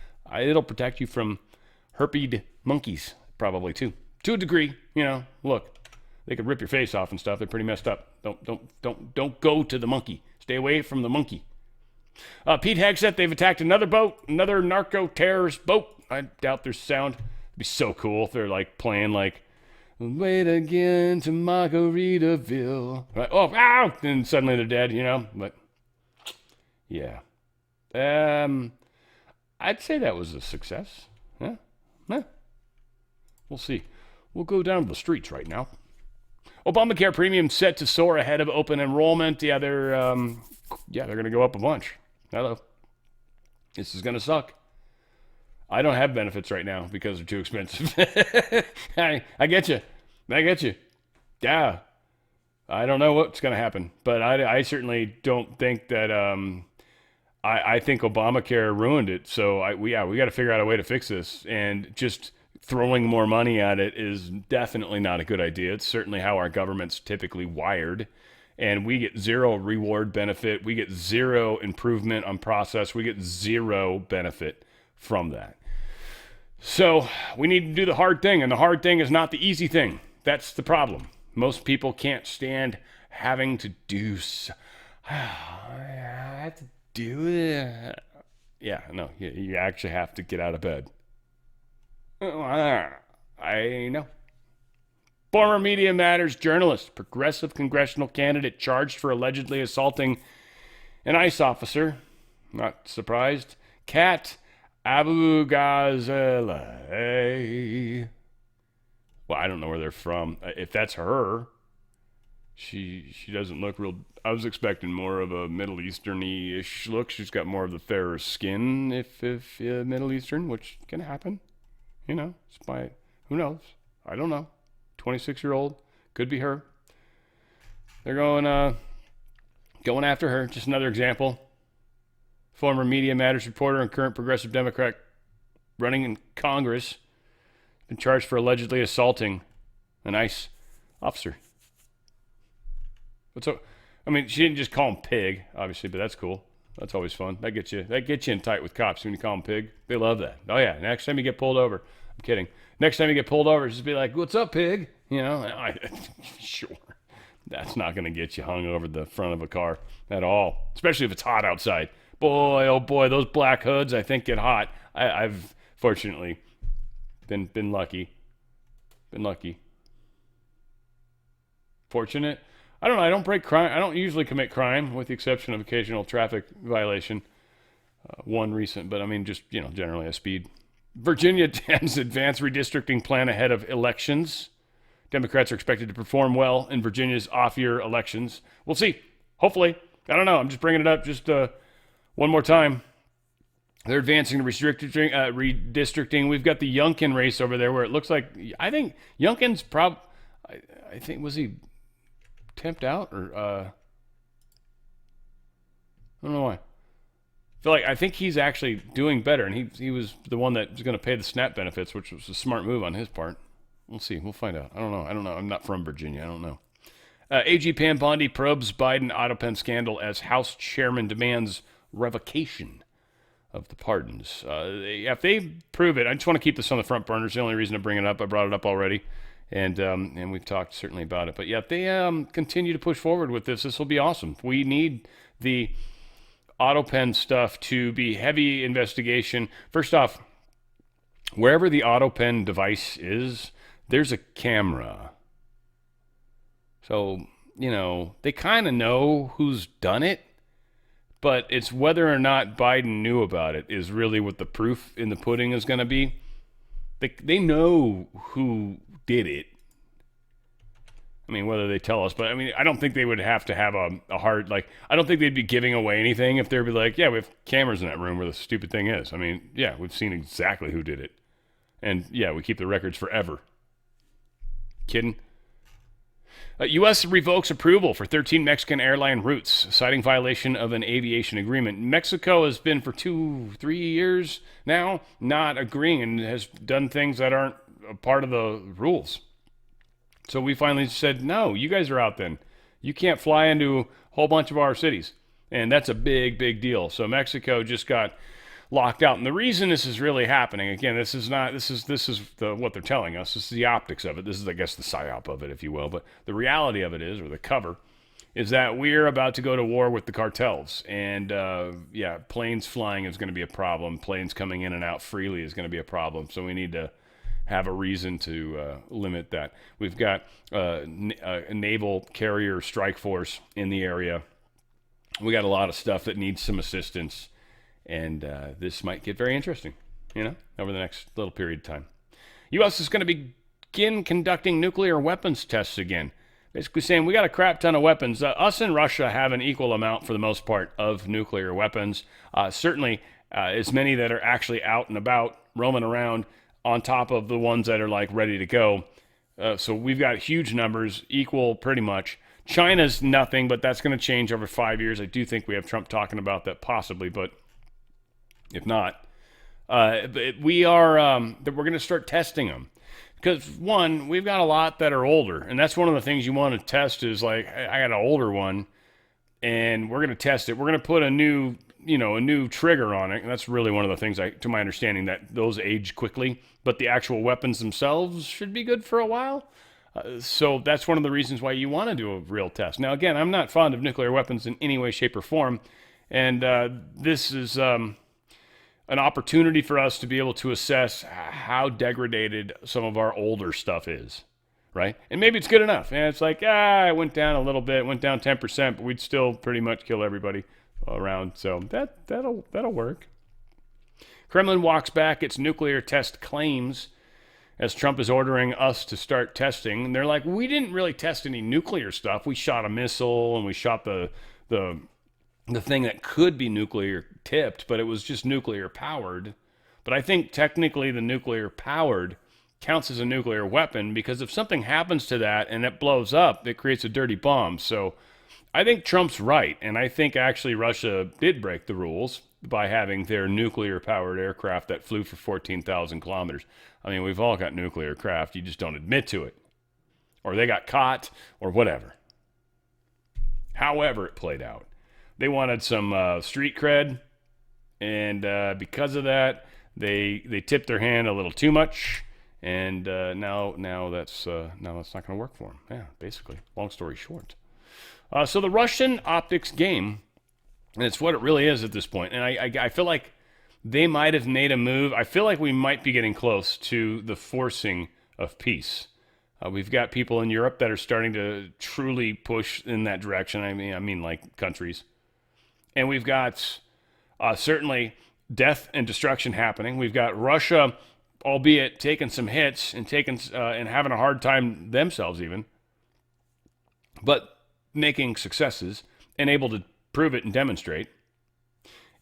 It'll protect you from herped monkeys, probably too. To a degree, look. They could rip your face off and stuff. They're pretty messed up. Don't go to the monkey. Stay away from the monkey. Pete Hegseth, they've attacked another boat, another narco-terrorist boat. I doubt there's sound. It'd be so cool if they're like playing like, wait again to Margaritaville. Right? Oh, ow! And suddenly they're dead, But, yeah. I'd say that was a success. Yeah. We'll see. We'll go down to the streets right now. Obamacare premium set to soar ahead of open enrollment. Yeah, they're going to go up a bunch. Hello. This is going to suck. I don't have benefits right now because they're too expensive. I get you. Yeah. I don't know what's going to happen, but I certainly don't think that. I think Obamacare ruined it. So we got to figure out a way to fix this, and just throwing more money at it is definitely not a good idea. It's certainly how our government's typically wired. And we get zero reward benefit. We get zero improvement on process. We get zero benefit from that. So we need to do the hard thing. And the hard thing is not the easy thing. That's the problem. Most people can't stand having to do I have to do it. Yeah, no, you actually have to get out of bed. I know. Former Media Matters journalist, progressive congressional candidate charged for allegedly assaulting an ICE officer. Not surprised. Kat Abu Ghazaleh. Well, I don't know where they're from. If that's her, She doesn't look real. I was expecting more of a Middle Eastern-y-ish look. She's got more of the fairer skin, if Middle Eastern, which can happen. You know, who knows? I don't know. 26-year-old, could be her. They're going after her. Just another example. Former Media Matters reporter and current progressive Democrat running in Congress been charged for allegedly assaulting an ICE officer. I mean, she didn't just call him pig, obviously, but that's cool. That's always fun. That gets you in tight with cops when you call them pig. They love that. Oh yeah, next time you get pulled over. I'm kidding. Next time you get pulled over, just be like, "What's up, pig?" You know, sure. That's not going to get you hung over the front of a car at all, especially if it's hot outside. Boy, oh boy, those black hoods I think get hot. I've fortunately been lucky. Fortunate. I don't know. I don't break crime. I don't usually commit crime, with the exception of occasional traffic violation. One recent, but I mean, just, you know, generally a speed. Virginia has advanced redistricting plan ahead of elections. Democrats are expected to perform well in Virginia's off-year elections. We'll see. Hopefully. I don't know. I'm just bringing it up just one more time. They're advancing the redistricting. We've got the Youngkin race over there where it looks like, I think Youngkin's I think, was he temped out or I don't know why. I think he's actually doing better, and he was the one that was going to pay the SNAP benefits, which was a smart move on his part. We'll see. We'll find out. I don't know. I'm not from Virginia. I don't know. AG Pam Bondi probes Biden auto pen scandal as House chairman demands revocation of the pardons. If they prove it, I just want to keep this on the front burner. It's the only reason to bring it up. I brought it up already. And we've talked certainly about it. But yeah, if they continue to push forward with this will be awesome. We need the auto pen stuff to be heavy investigation. First off, wherever the auto pen device is, there's a camera. So, you know, they kind of know who's done it, but it's whether or not Biden knew about it is really what the proof in the pudding is going to be. They know who did it. I mean, whether they tell us, but I mean, I don't think they would have to have a hard, I don't think they'd be giving away anything if they'd be like, yeah, we have cameras in that room where the stupid thing is. I mean, yeah, we've seen exactly who did it. And yeah, we keep the records forever. Kidding? U.S. revokes approval for 13 Mexican airline routes, citing violation of an aviation agreement. Mexico has been for 2-3 years now not agreeing and has done things that aren't a part of the rules. So we finally said, no, you guys are out then. You can't fly into a whole bunch of our cities. And that's a big, big deal. So Mexico just got locked out. And the reason this is really happening, again, this is what they're telling us. This is the optics of it. This is, I guess, the psyop of it, if you will. But the reality of it is, or the cover, is that we're about to go to war with the cartels. And, planes flying is going to be a problem. Planes coming in and out freely is going to be a problem. So we need to have a reason to limit that. We've got a naval carrier strike force in the area. We got a lot of stuff that needs some assistance. And this might get very interesting, over the next little period of time. U.S. is going to begin conducting nuclear weapons tests again. Basically saying we got a crap ton of weapons. Us and Russia have an equal amount, for the most part, of nuclear weapons. Certainly as many that are actually out and about, roaming around, on top of the ones that are ready to go. So we've got huge numbers, equal pretty much. China's nothing, but that's going to change over 5 years. I do think we have Trump talking about that possibly, but if not, we're going to start testing them. Because, one, we've got a lot that are older, and that's one of the things you want to test is, I got an older one, and we're going to test it. We're going to put a new trigger on it, and that's really one of the things, to my understanding, that those age quickly, but the actual weapons themselves should be good for a while. So that's one of the reasons why you want to do a real test. Now, again, I'm not fond of nuclear weapons in any way, shape, or form, and this is an opportunity for us to be able to assess how degraded some of our older stuff is, right? And maybe it's good enough. And it's it went down a little bit, went down 10%, but we'd still pretty much kill everybody around. So that'll work. Kremlin walks back its nuclear test claims. as Trump is ordering us to start testing. And they're like, we didn't really test any nuclear stuff. We shot a missile and we shot the thing that could be nuclear tipped, but it was just nuclear powered. But I think technically the nuclear powered counts as a nuclear weapon, because if something happens to that and it blows up, it creates a dirty bomb. So I think Trump's right, and I think actually Russia did break the rules by having their nuclear-powered aircraft that flew for 14,000 kilometers. I mean, we've all got nuclear craft. You just don't admit to it. Or they got caught, or whatever. However it played out. They wanted some street cred, and because of that, they tipped their hand a little too much. And now that's not going to work for them. Yeah, basically. Long story short. So the Russian optics game, and it's what it really is at this point. And I feel like they might have made a move. I feel like we might be getting close to the forcing of peace. We've got people in Europe that are starting to truly push in that direction. I mean like countries. And we've got certainly death and destruction happening. We've got Russia, albeit taking some hits and and having a hard time themselves even, but making successes and able to prove it and demonstrate.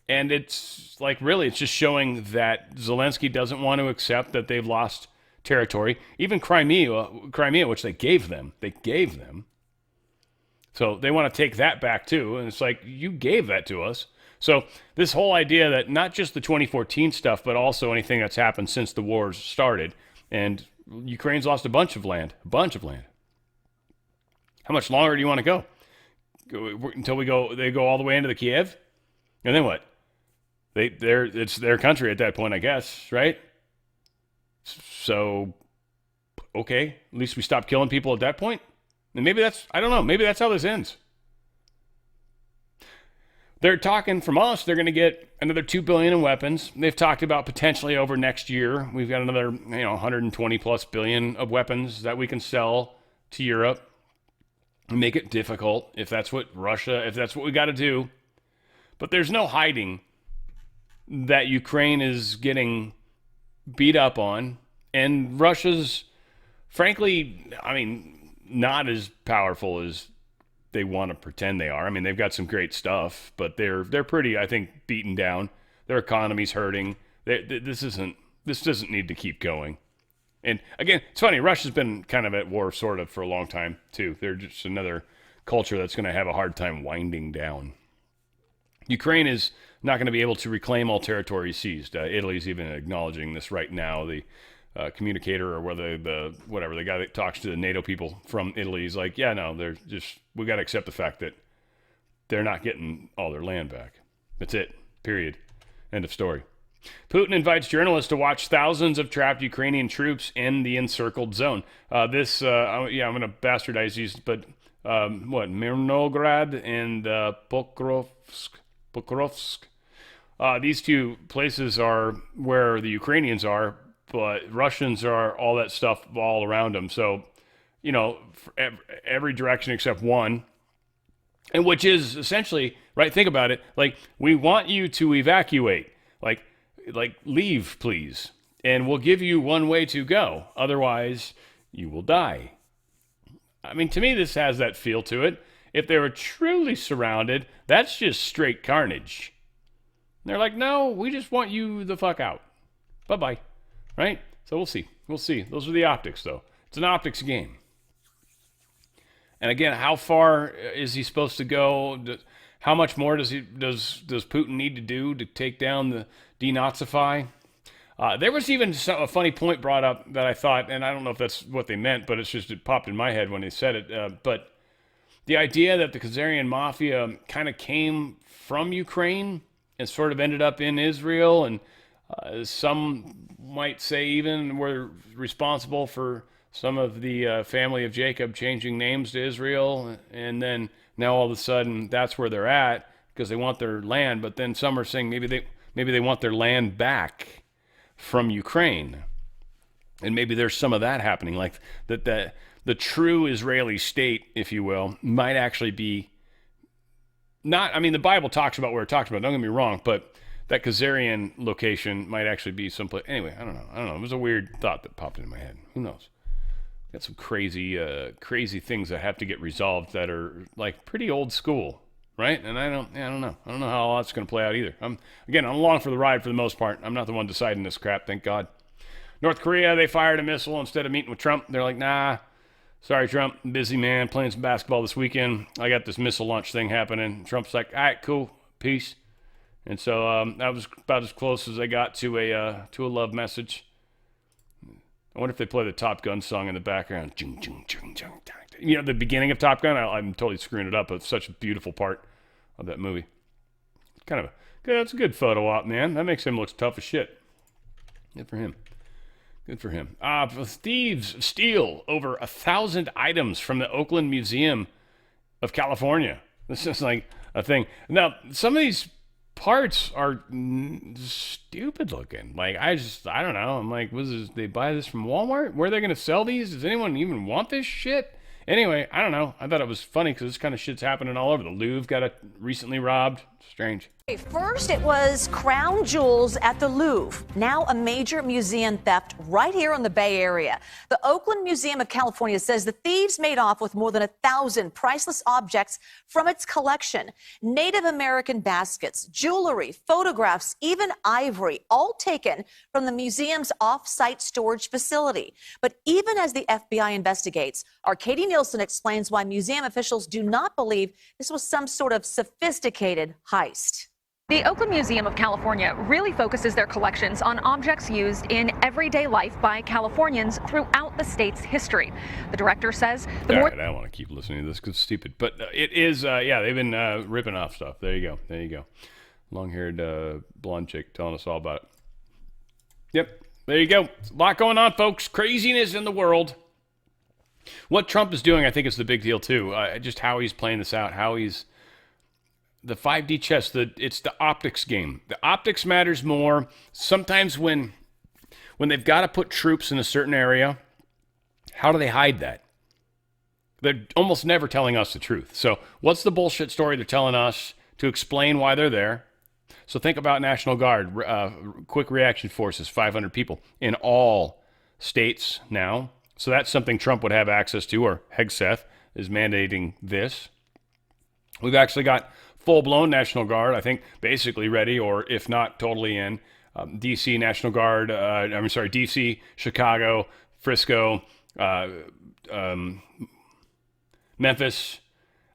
And it's like, really, it's just showing that Zelensky doesn't want to accept that they've lost territory. Even Crimea, which they gave them. So they want to take that back too. And it's like, you gave that to us. So this whole idea that not just the 2014 stuff, but also anything that's happened since the wars started, and Ukraine's lost a bunch of land. How much longer do you want to go? Until they go all the way into the Kiev? And then what? It's their country at that point, I guess, right? So, okay, at least we stop killing people at that point. And maybe I don't know, maybe that's how this ends. They're talking from us, they're going to get another $2 billion in weapons. They've talked about potentially over next year, we've got another 120 plus billion of weapons that we can sell to Europe and make it difficult if that's what we got to do. But there's no hiding that Ukraine is getting beat up on, and Russia's, frankly, not as powerful as they want to pretend they are. I mean, they've got some great stuff, but they're pretty, I think, beaten down. Their economy's hurting. This doesn't need to keep going. And again, it's funny, Russia's been kind of at war sort of for a long time too. They're just another culture that's going to have a hard time winding down. Ukraine is not going to be able to reclaim all territory seized. Italy's even acknowledging this right now. The communicator, or whether the guy that talks to the NATO people from Italy is like, yeah, no, we got to accept the fact that they're not getting all their land back. That's it. Period. End of story. Putin invites journalists to watch thousands of trapped Ukrainian troops in the encircled zone. I'm going to bastardize these, but Mirnograd and Pokrovsk. These two places are where the Ukrainians are, but Russians are all that stuff all around them. So, every direction except one, and which is essentially, right, think about it, like, we want you to evacuate, like leave, please, and we'll give you one way to go. Otherwise, you will die. I mean, to me, this has that feel to it. If they were truly surrounded, that's just straight carnage. And they're like, no, we just want you the fuck out. Bye-bye. Right? So we'll see. Those are the optics, though. It's an optics game. And again, how far is he supposed to go? How much more does Putin need to do to take down the denazify? There was even a funny point brought up that I thought, and I don't know if that's what they meant, but it popped in my head when they said it. But the idea that the Khazarian mafia kind of came from Ukraine and sort of ended up in Israel, and some might say even were responsible for some of the family of Jacob changing names to Israel, and then now all of a sudden that's where they're at because they want their land. But then some are saying maybe they want their land back from Ukraine, and maybe there's some of that happening, like that the true Israeli state, if you will, might actually be not. I mean, the Bible talks about where it talks about. Don't get me wrong, but that Kazarian location might actually be someplace. Anyway, I don't know. It was a weird thought that popped into my head. Who knows? Got some crazy things that have to get resolved that are like pretty old school, right? And I don't know. I don't know how all that's going to play out either. I'm along for the ride for the most part. I'm not the one deciding this crap, thank God. North Korea, they fired a missile instead of meeting with Trump. They're like, nah, sorry, Trump, I'm busy, man, playing some basketball this weekend. I got this missile launch thing happening. Trump's like, all right, cool, peace. And so that was about as close as I got to a love message. I wonder if they play the Top Gun song in the background. You know, the beginning of Top Gun. I'm totally screwing it up, but it's such a beautiful part of that movie. It's kind of a good. That's a good photo op, man. That makes him look tough as shit. Good for him. Good for him. Thieves steal over 1,000 items from the Oakland Museum of California. This is like a thing. Now, some of these parts are stupid looking. Like, I don't know. I'm like, they buy this from Walmart? Where are they going to sell these? Does anyone even want this shit? Anyway, I don't know. I thought it was funny because this kind of shit's happening all over. The Louvre got recently robbed. Strange. First, it was crown jewels at the Louvre. Now a major museum theft right here in the Bay Area. The Oakland Museum of California says the thieves made off with more than 1,000 priceless objects from its collection. Native American baskets, jewelry, photographs, even ivory, all taken from the museum's off-site storage facility. But even as the FBI investigates, our Katie Nielsen explains why museum officials do not believe this was some sort of sophisticated heist. The Oakland Museum of California really focuses their collections on objects used in everyday life by Californians throughout the state's history. The director says the more... Right, I don't want to keep listening to this because it's stupid. But it is, they've been ripping off stuff. There you go. Long-haired blonde chick telling us all about it. Yep, there you go. A lot going on, folks. Craziness in the world. What Trump is doing, I think, is the big deal, too. Just how he's playing this out, how he's... The 5D chess, it's the optics game. The optics matters more. Sometimes when they've got to put troops in a certain area, how do they hide that? They're almost never telling us the truth. So what's the bullshit story they're telling us to explain why they're there? So think about National Guard, quick reaction forces, 500 people in all states now. So that's something Trump would have access to, or Hegseth is mandating this. We've actually got full-blown National Guard, I think, basically ready, or if not, totally in. D.C. National Guard, D.C., Chicago, Frisco, Memphis,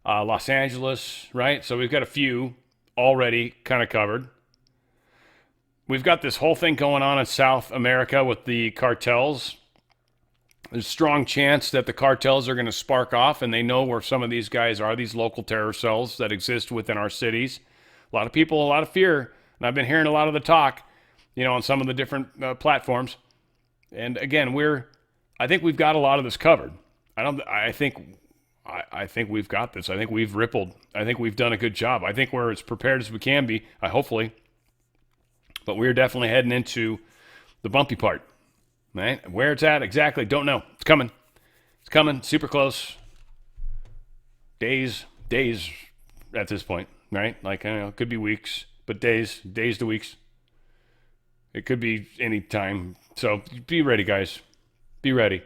Los Angeles, right? So we've got a few already kind of covered. We've got this whole thing going on in South America with the cartels. There's a strong chance that the cartels are going to spark off, and they know where some of these guys are, these local terror cells that exist within our cities. A lot of people, a lot of fear, and I've been hearing a lot of the talk, on some of the different platforms. And again, I think we've got a lot of this covered. I think we've got this. I think we've rippled. I think we've done a good job. I think we're as prepared as we can be, hopefully. But we're definitely heading into the bumpy part. Right? Where it's at exactly, don't know. It's coming. Super close. Days at this point, right? Like, it could be weeks, but days to weeks. It could be any time. So be ready, guys. Be ready.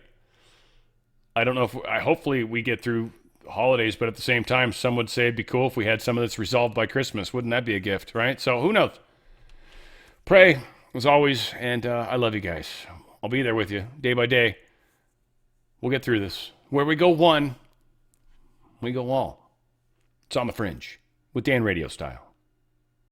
I don't know hopefully we get through holidays, but at the same time, some would say it'd be cool if we had some of this resolved by Christmas. Wouldn't that be a gift, right? So who knows? Pray, as always, and I love you guys. I'll be there with you day by day. We'll get through this. Where we go one, we go all. It's on the Fringe with Dan Radio Style.